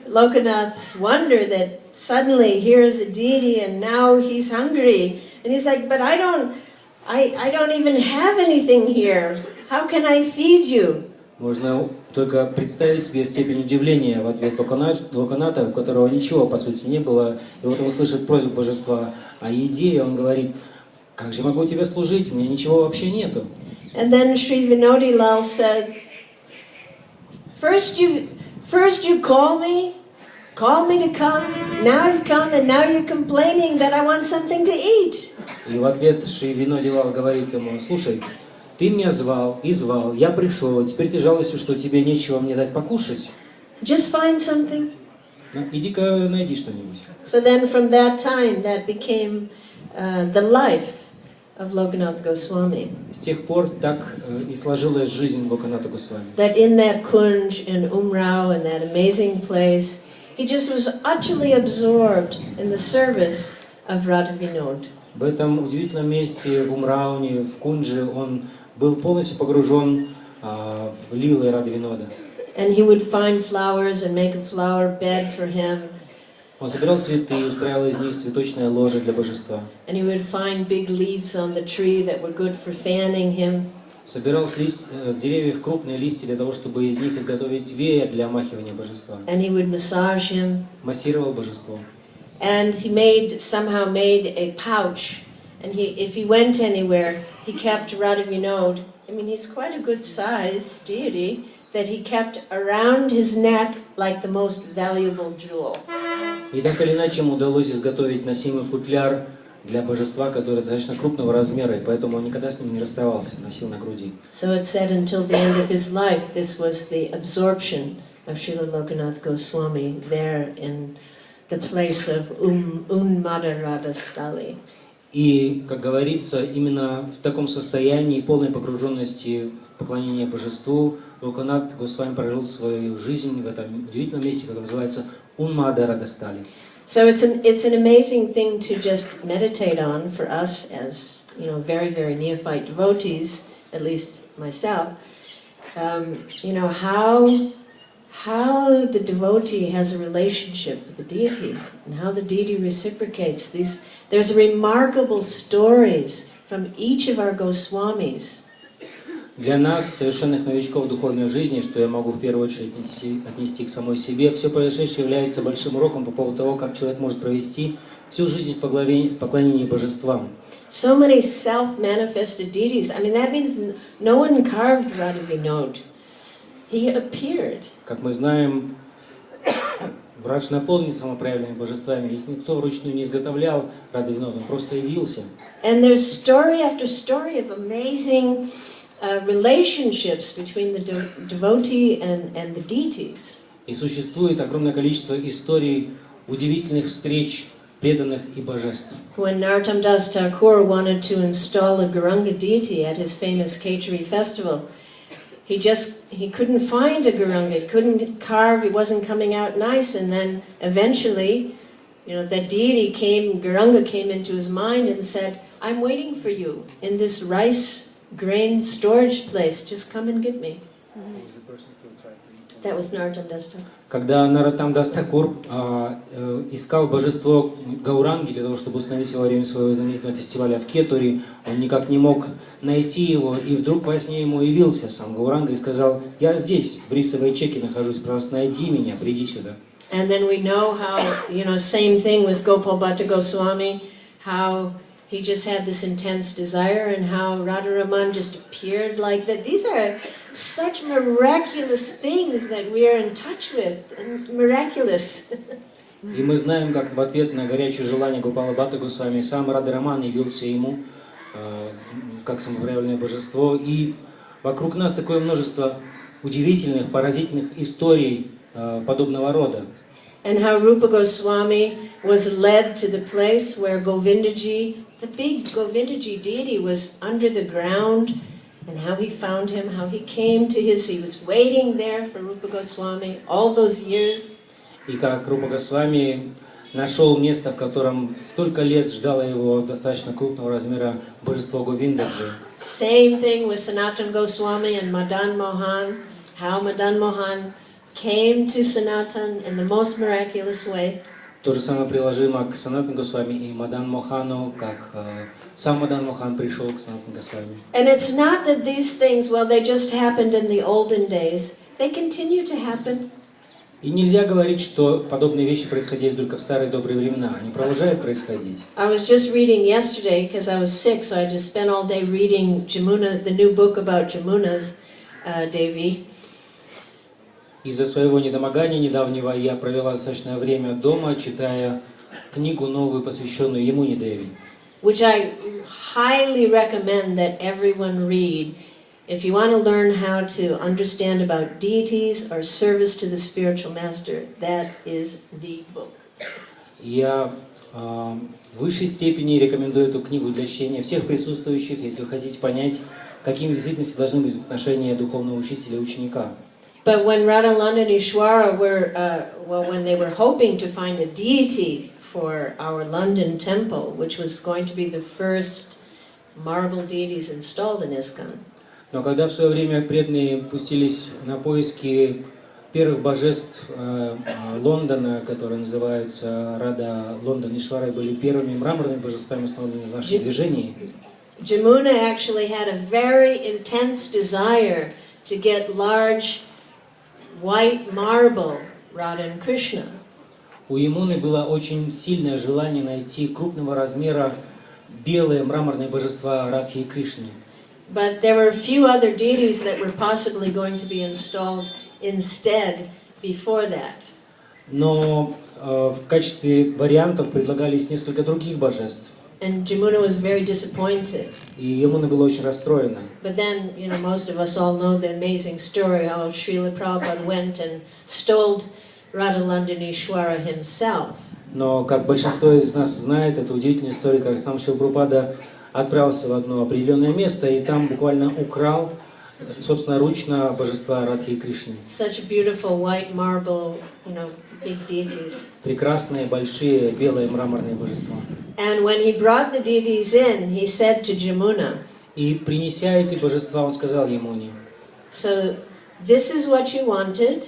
Lokanath's wonder that suddenly here is a deity and now he's hungry. And he's like, but I don't even have anything here. How can I feed you? Можно только представить себе степень удивления в ответ Локоната, у которого ничего по сути не было. И вот он слышит просьбу божества о еде, и он говорит: как же я могу тебе служить, у меня ничего вообще нету. And then Sri Vinodi Lal said, first you call me to come, now you've come and now you're complaining that I want something to eat. И в ответ Шри Виноди Лал говорит ему: слушай, ты меня звал и звал, я пришел, а теперь ты жалуешься, что тебе нечего мне дать покушать. Just find something. Ну, иди-ка найди что-нибудь. So then from that time that became the life of Lokanath Goswami. С тех пор так и сложилась жизнь Локаната Госвами. That in that kunj in Umrao, in that amazing place, he just was utterly absorbed in the service of Radha Vinod. В этом удивительном месте, в Умрауне, в Кундже, он был полностью погружен в лилы Рады Винода. And he would find flowers and make a flower bed for him. Он собирал цветы и устраивал из них цветочное ложе для божества. And he would find big leaves on the tree that were good for fanning him. Собирал с деревьев крупные листья для того, чтобы из них изготовить веер для омахивания божества. And he would massage him. Массировал божество. And he somehow made a pouch. And if he went anywhere, he kept Radha Vinod. I mean, he's quite a good size deity that he kept around his neck like the most valuable jewel. И так или иначе ему удалось изготовить носимый футляр для божества, который достаточно крупного размера, и поэтому он никогда с ним не расставался, носил на груди. So it said until the end of his life, this was the absorption of Srila Lokanath Goswami there in the place of Unmada Radhastali. И, как говорится, именно в таком состоянии полной погруженности в поклонение божеству Локанат Госвами прожил свою жизнь в этом удивительном месте, которое называется Унмада Радастали. So it's an amazing thing to just meditate on for us as, very, very neophyte devotees, at least myself. How the devotee has a relationship with the deity and how the deity reciprocates these. There's remarkable stories from each of our Goswamis. Для нас, совершенных новичков в духовной жизни, что я могу в первую очередь отнести к самой себе, все произошедшее является большим уроком по поводу того, как человек может провести всю жизнь в поклонении божествам. So many self-manifested deities. I mean, that means no one carved Radha Vinod. He appeared. Как мы знаем, Врадж наполнен самопроявленными божествами. Их никто вручную не изготовлял, Рада Винод, он просто явился. And there's story after story of amazing relationships between the devotee and the deities. И существует огромное количество историй удивительных встреч преданных и божеств. When Narottam Das Thakur wanted to install a Gauranga deity at his famous Khetri festival, he couldn't find a Gauranga, he couldn't carve, it wasn't coming out nice, and then eventually, that deity Gauranga came into his mind and said, I'm waiting for you in this rice grain storage place, just come and get me. That was Narottam Das Thakur. Когда Нароттам Дас Тхакур искал божество Гауранги для того, чтобы установить его во время своего знаменитого фестиваля в Кетури, он никак не мог найти его, и вдруг во сне ему явился сам Гауранга и сказал: «Я здесь, в рисовой чеке нахожусь, пожалуйста, найди меня, приди сюда». And then we know how, same thing with Gopal Bhatta Goswami, how he just had this intense desire and how Radharaman just appeared like that. These are such miraculous things that we are in touch with, and miraculous. И мы знаем, как в ответ на горячее желание Гопала Бхатта Госвами сам Радхараман явился ему как самопроявленное божество. И вокруг нас такое множество удивительных, поразительных историй подобного рода. And how Rupa Goswami was led to the place where Govindaji, the big Govindaji deity, was under the ground, and how he found him, how he came to he was waiting there for Rupa Goswami all those years. И как Рупа Госвами нашел место, в котором столько лет ждало его достаточно крупного размера божество Говиндаджи. Same thing with Sanatan Goswami and Madan Mohan, how Madan Mohan came to Sanatan in the most miraculous way. То же самое приложимо к Санатану Госвами и Мадан Мохану, как сам Мадан Мохан пришел к Санатану Госвами. And it's not that these things, well, they just happened in the olden days. They continue to happen. И нельзя говорить, что подобные вещи происходили только в старые добрые времена. Они продолжают происходить. I was just reading yesterday because I was sick, so I just spent all day reading Jamuna, the new book about Jamuna's Devi. Из-за своего недомогания недавнего я провела достаточное время дома, читая книгу новую, посвященную Ямуне Деви. Which I highly recommend that everyone read if you want to learn how to understand about deities or service to the spiritual master. That is the book. Я в высшей степени рекомендую эту книгу для чтения всех присутствующих, если вы хотите понять, какими в действительности должны быть отношения духовного учителя и ученика. But when Radhalanda and Ishwara were, when they were hoping to find a deity for our London temple, which was going to be the first marble deities installed in ISKCON. Но когда в свое время преданные пустились на поиски первых божеств Лондона, которые называются Рада Лондон и Ишвара, были первыми мраморными божествами, основанными в нашем движении. Jamuna actually had a very intense desire to get large white marble Radha and Krishna. У Ямуны было очень сильное желание найти крупного размера белые мраморные божества Радхи и Кришны. But there were a few other deities that were possibly going to be installed instead before that. Но в качестве вариантов предлагались несколько других божеств. And Jamuna was very disappointed. И Ямуна была очень расстроена. But then, you know, most of us all know the amazing story how Srila Prabhupada went and stole Radhalanda Ishwara himself. Но, как большинство из нас знает, это удивительная история, как сам Шрила Прабхупада отправился в одно определенное место и там буквально украл собственноручно божества Радхи и Кришны. Such beautiful white marble, you know, big deities. Прекрасные, большие, белые мраморные божества. And when he brought the deities in, he said to Jamuna, И принеся эти божества, он сказал Ямуне: so this is what you wanted,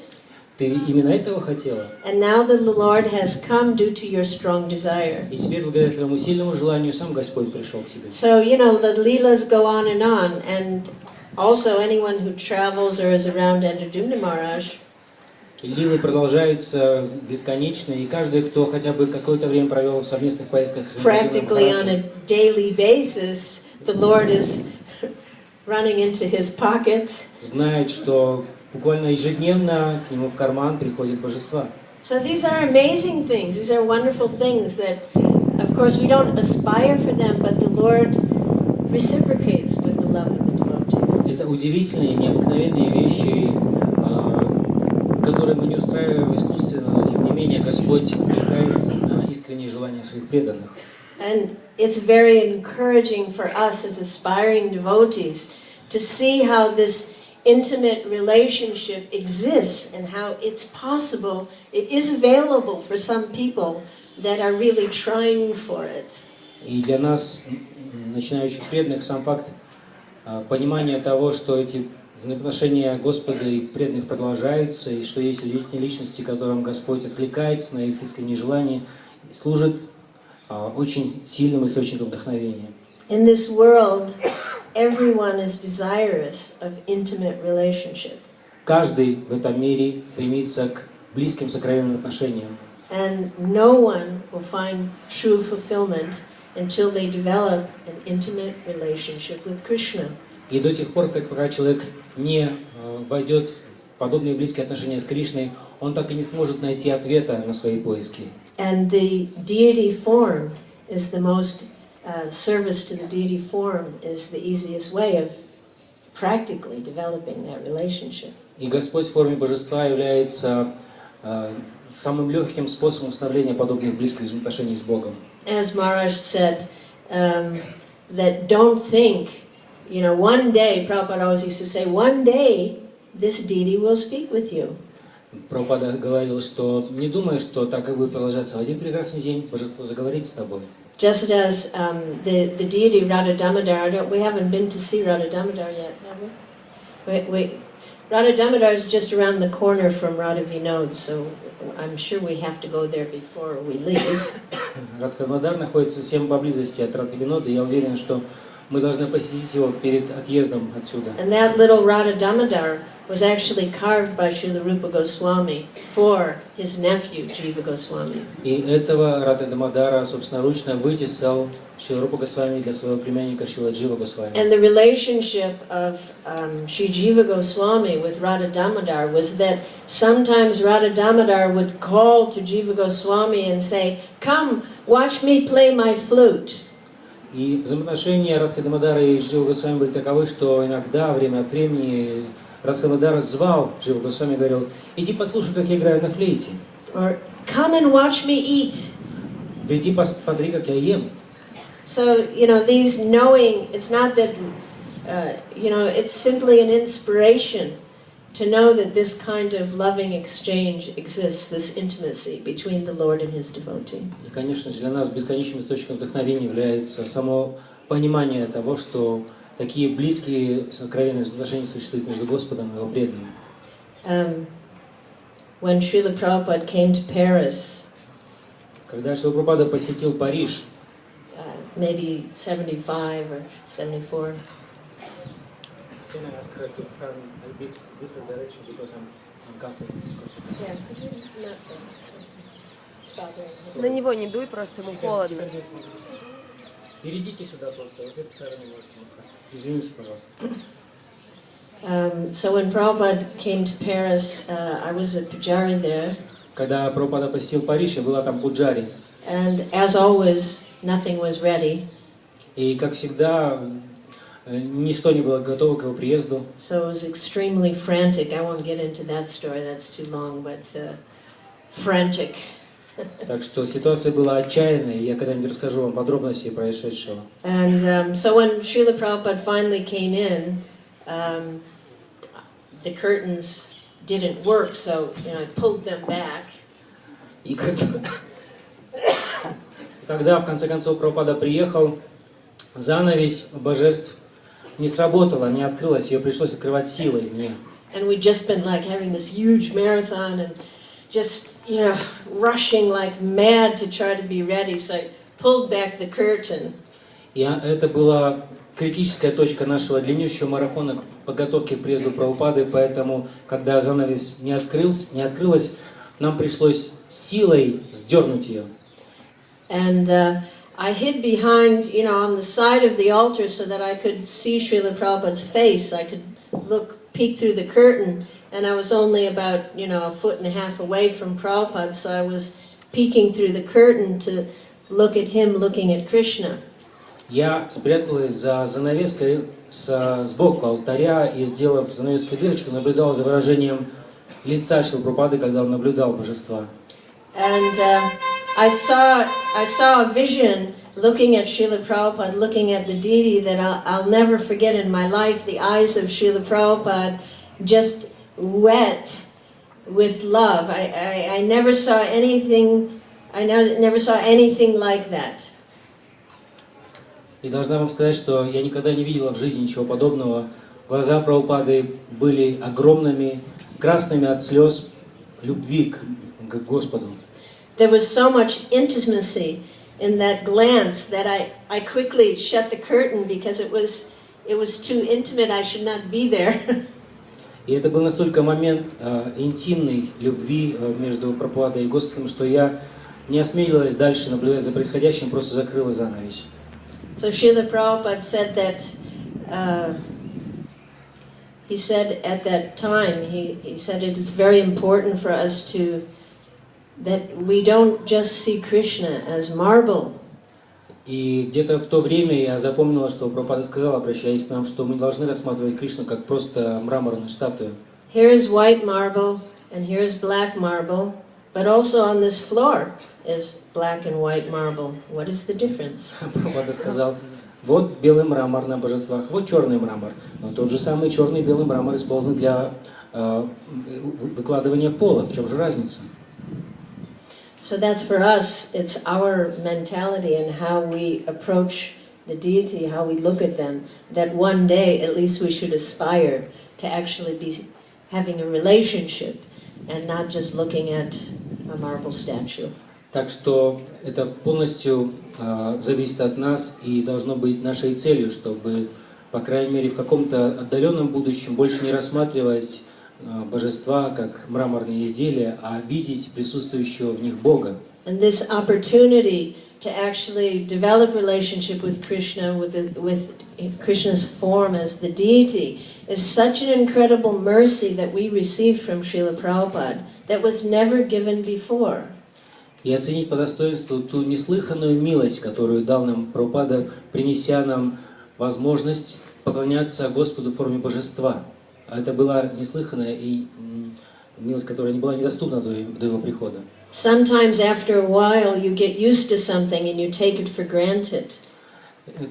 ты именно этого хотела? and now the Lord has come due to your strong desire. И теперь, благодаря твоему сильному желанию, сам Господь пришел к тебе. So, you know, the leelas go on, and also anyone who travels or is around Andradumna Maharaj, И лилы продолжаются бесконечно, и каждый, кто хотя бы какое-то время провел в совместных поездках с practically on a daily basis, the Lord is running into his pocket. знает, что буквально ежедневно к нему в карман приходят божества. So these are amazing things. These are wonderful things that, of course, we don't aspire for them, but the Lord reciprocates with the love of the devotees. Это удивительные, необыкновенные вещи, которые мы не устраиваем искусственно, но тем не менее Господь откликается на искренние желания своих преданных. And it's very encouraging for us as aspiring devotees to see how this intimate relationship exists and how it's possible, it is available for some people that are really trying for it. И для нас, начинающих преданных, сам факт понимания того, что эти отношения Господа и преданных продолжаются, и что есть удивительные личности, которым Господь откликается на их искренние желания, служит очень сильным источником вдохновения. In this world, everyone is desirous of intimate relationship. Каждый в этом мире стремится к близким сокровенным отношениям. And no one will find true fulfillment until they develop an intimate relationship with Krishna. И до тех пор, пока человек не войдет в подобные близкие отношения с Кришной, он так и не сможет найти ответа на свои поиски. And the deity form is the most service to the deity form is the easiest way of practically developing that relationship. И Господь в форме божества является самым легким способом установления подобных близких взаимоотношений с Богом. As Maharaj said, that don't think, you know, one day, Prabhupada always used to say, one day this deity will speak with you. Прабхупада говорил, что не думай, что так и будет продолжаться. В один прекрасный день божество заговорит с тобой. Just as the deity Radha Damodar, we haven't been to see Radha Damodar yet, have we? Radha Damodar is just around the corner from Radha Vinod, so I'm sure we have to go there before we leave. Радхамадар находится совсем поблизости от Радха-Винода, и я уверен, что мы должны посетить его перед отъездом отсюда. And that little Radha Damodar was actually carved by Srila Rupa Goswami for his nephew Jiva Goswami. И этого Радха Дамодара собственноручно вытесал Шрила Рупа Госвами для своего племянника Шрила Джива Госвами. And the relationship of Sri Jiva Goswami with Radha Damodar was that sometimes Radha Damodar would call to Jiva Goswami and say, "Come, watch me play my flute." И взаимоотношения Радха Дамодара и Джива Госвами были таковы, что иногда, время от времени, Радха Дамодар звал Джива Госвами и говорил: иди послушай, как я играю на флейте. Or, "Come and watch me eat." Иди посмотри, как я ем. So, these knowing, it's not that, it's simply an inspiration to know that this kind of loving exchange exists, this intimacy between the Lord and His devotee. И, конечно же, для нас бесконечным источником вдохновения является само понимание того, что такие близкие, сокровенные отношения существуют между Господом и Его преданным. When Srila Prabhupada came to Paris, Когда Шрила Прабхупада посетил Париж, maybe 75 or 74. Can I ask her to come a bit different direction because I'm comfortable? Yeah, not it's bothering На него не дуй, просто ему холодно. Перейдите сюда просто, с этой стороны можете махать. Извините, пожалуйста. So when Prabhupada came to Paris, I was a pujari there, Когда Прабхупада посетил Париж, я была там пуджари. and as always, nothing was ready. И, как всегда, ничто не было готово к его приезду. So it was extremely frantic. I won't get into that story, that's too long, but frantic. Так что ситуация была отчаянная, и я когда-нибудь расскажу вам подробности происшедшего. And so when Srila Prabhupada finally came in, the curtains didn't work, so I pulled them back. И когда в конце концов Прабхупада приехал, занавес божеств не сработала, не открылась, ее пришлось открывать силой мне. And we'd just been like having this huge marathon and just, rushing like mad to try to be ready, so I pulled back the curtain. И это была критическая точка нашего длиннющего марафона подготовки к приезду Прабхупады, поэтому, когда занавес не открылась, нам пришлось силой сдернуть ее. And I hid behind, on the side of the altar so that I could see Srila Prabhupada's face. I could peek through the curtain, and I was only about, a foot and a half away from Prabhupada, so I was peeking through the curtain to look at him looking at Krishna. Я спряталась за занавеской сбоку алтаря и, сделав занавеской дырочку, наблюдал за выражением лица Шрилы Прабхупады, когда он наблюдал божества. And I saw a vision looking at Srila Prabhupada, looking at the deity that I'll never forget in my life. The eyes of Srila Prabhupada just wet with love. I never saw anything. I never saw anything like that. И должна вам сказать, что я никогда не видела в жизни ничего подобного. Глаза Прабхупады были огромными, красными от слез любви к Господу. There was so much intimacy in that glance that I quickly shut the curtain because it was too intimate. I should not be there. И это был настолько момент интимной любви между Прабхупадой и Господом, что я не осмелилась дальше наблюдать за происходящим, просто закрыла занавес. So Srila Prabhupada said that, he said at that time, he said it is very important for us that we don't just see Krishna as marble. И где-то в то время я запомнила, что Прабхупада сказал, обращаясь к нам, что мы должны рассматривать Кришну как просто мраморную статую. Here is white marble and here is black marble, but also on this floor is black and white marble. What is the difference? Прабхупада сказал, вот белый мрамор на божествах, вот черный мрамор. Но тот же самый черный и белый мрамор использован для выкладывания пола. В чем же разница? So that's for us, it's our mentality and how we approach the deity, how we look at them, that one day at least we should aspire to actually be having a relationship and not just looking at a marble statue. Так что это полностью зависит от нас и должно быть нашей целью, чтобы, по крайней мере, в каком-то отдаленном будущем больше не рассматривать божества как мраморные изделия, а видеть присутствующего в них Бога. And this opportunity to actually develop relationship with Krishna, with Krishna's form as the deity, is such an incredible mercy that we received from Srila Prabhupada that was never given before. И оценить по достоинству ту неслыханную милость, которую дал нам Прабхупада, принеся нам возможность поклоняться Господу в форме божества. А это была неслыханная и милость, которая не была недоступна до его прихода. Sometimes after a while you get used to something and you take it for granted.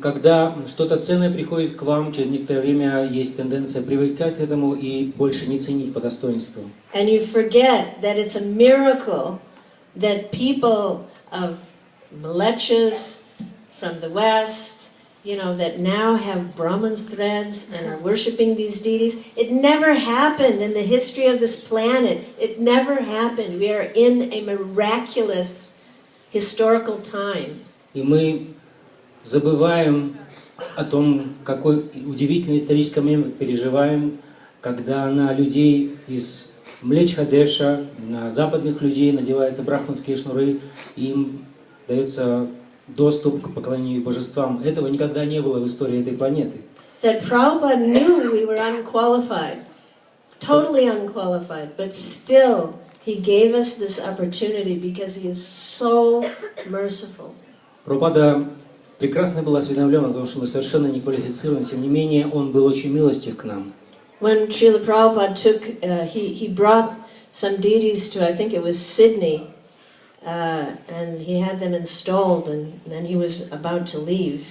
Когда что-то ценное приходит к вам, через некоторое время есть тенденция привыкать к этому и больше не ценить по достоинству. And you forget that it's a miracle that people of Malechas from the West, that now have Brahman's threads and are worshipping these deities. It never happened in the history of this planet. It never happened. We are in a miraculous historical time. И мы забываем о том, какой удивительный исторический момент переживаем, когда на людей из Млечхадеша, на западных людей надеваются брахманские шнуры, и им дается доступ к поклонению божествам. Этого никогда не было в истории этой планеты. That Prabhupada knew we were unqualified, totally unqualified, but still he gave us this opportunity because he is so merciful. Прабхупада прекрасно был осведомлен о том, что мы совершенно не квалифицированы, тем не менее он был очень милостив к нам. When Srila Prabhupada he brought some deities to, I think it was Sydney, and he had them installed, and then he was about to leave.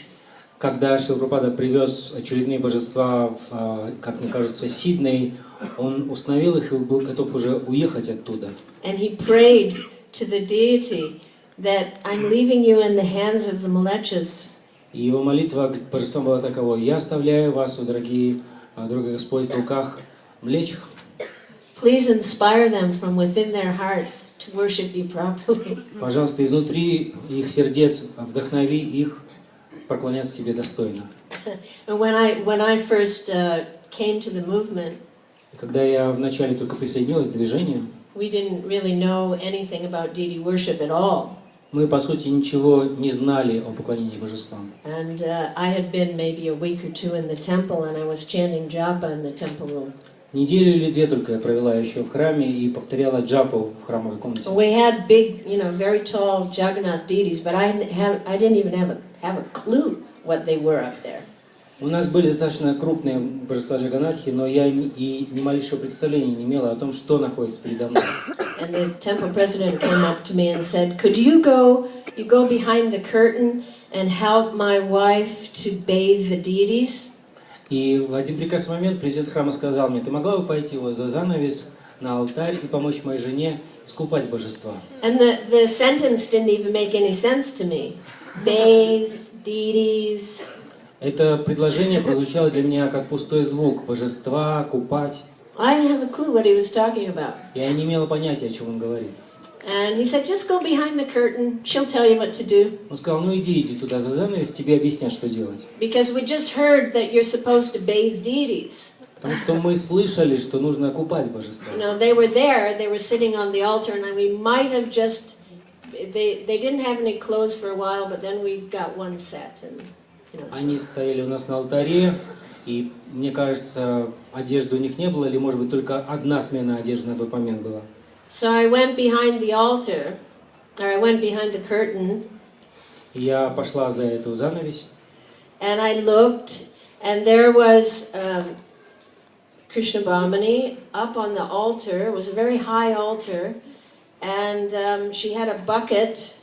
Когда Шрила Прабхупада привез очередные божества в, как мне кажется, Сидней, он установил их и был готов уже уехать оттуда. And he prayed to the deity that I'm leaving you in the hands of the Malechas. И его молитва к божествам была такова: «Я оставляю вас, о дорогой Господь, в руках млечих. Please inspire them from within their heart to worship you properly». Пожалуйста, изнутри их сердец вдохнови их поклоняться тебе достойно. And when I first came to the movement, И когда я вначале только присоединилась к движению, we didn't really know anything about deity worship at all. мы, по сути, ничего не знали о поклонении божествам. And I had been maybe a week or two in the temple, and I was chanting japa in the temple room. Неделю или две только я провела еще в храме и повторяла джапу в храмовой комнате. We had big, very tall Jagannath deities, but I didn't even have a clue what they were up there. У нас были достаточно крупные божества Джаганатхи, но я и ни малейшего представления не имела о том, что находится передо мной. And the temple president came up to me and said, "Could you go behind the curtain and help my wife to bathe the deities?" И в один прекрасный момент президент храма сказал мне: «Ты могла бы пойти вот за занавес на алтарь и помочь моей жене искупать божества?» And the sentence didn't even make any sense to me. Bathe deities. Это предложение прозвучало для меня как пустой звук: божества, купать. I didn't have a clue what he was talking about. Я не имела понятия, о чем он говорит. And he said, "Just go behind the curtain. She'll tell you what to do." Он сказал: «Ну иди туда за занавес, тебе объяснят, что делать». Because we just heard that you're supposed to bathe deities. Потому что мы слышали, что нужно купать божества. They were there, they were sitting on the altar, and we might have just, they didn't have any clothes for a while, but then we got one set. And, Они стояли у нас на алтаре, и, мне кажется, одежды у них не было, или, может быть, только одна смена одежды на тот момент была. So I went behind the altar, or I went behind the curtain. Я пошла за эту занавесь. And I looked, and there was Krishna Brahmani up on the altar. It was a very high altar, and she had a bucket,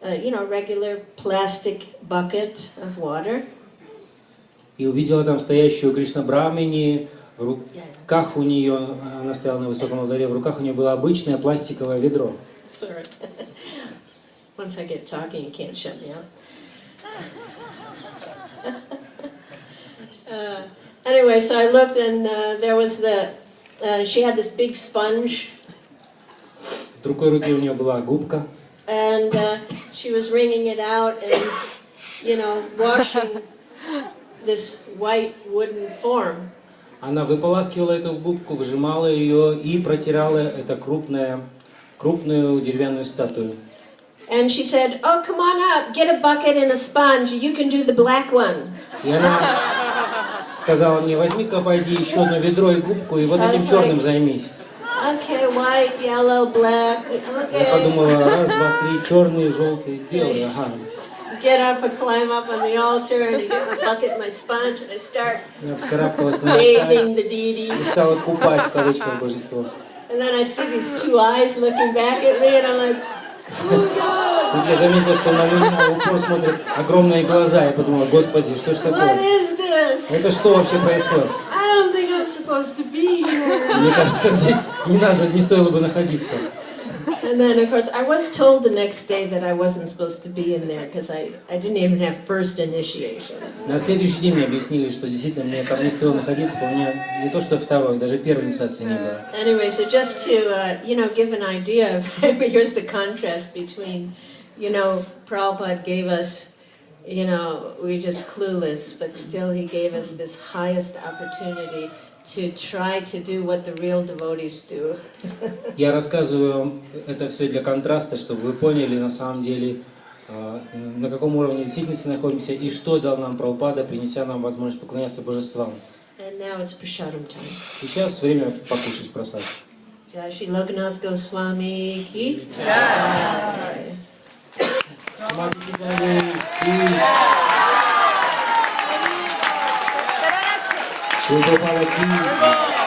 regular plastic bucket of water. И увидела там стоящую Кришна Брамани, в руках у нее, она стояла на высоком алтаре, в руках у нее было обычное пластиковое ведро. Sorry. Once I get talking, you can't shut me up. Anyway, so I looked, and there was she had this big sponge. В другой руке у нее была губка. And she was wringing it out and, washing this white wooden form. Она выполаскивала эту губку, выжимала ее и протирала это крупную деревянную статую. And she said, "Oh, come on up, get a bucket and a sponge. You can do the black one." И она сказала мне: возьми-ка, пойди еще одно ведро и губку, и вот этим черным займись. Okay, white, yellow, black. Я Okay. подумала: раз, два, три, черный, желтый, белый, ага. Get up and climb up on the altar, and I get my bucket and my sponge, and I start Я вскарабкалась на алтарь bathing the deity. и стала купать, в кавычках, божество. And then I see these two eyes looking back at me, and I'm like, oh God, Тут я заметила, что на меня в упор смотрят огромные глаза. Я подумала: господи, что ж what такое? is this? Это что вообще происходит? I don't think I'm supposed to be here. Мне кажется, здесь не стоило бы находиться. And then, of course, I was told the next day that I wasn't supposed to be in there because I didn't even have first initiation. На следующий день мне объяснили, что действительно мне там не стоило находиться, у меня не то что второй, даже первой инициации не было. Anyway, so just to, give an idea of, here's the contrast between, Prabhupada gave us, we're just clueless, but still he gave us this highest opportunity to try to do what the real devotees do. Я рассказываю вам это все для контраста, чтобы вы поняли на самом деле, на каком уровне действительности находимся и что дал нам Прабхупада, принеся нам возможность поклоняться божествам. And now it's prasadam time. Сейчас время покушать просад. Jai Shri Lokanath Goswami ki jai. Шри Гопала Ки.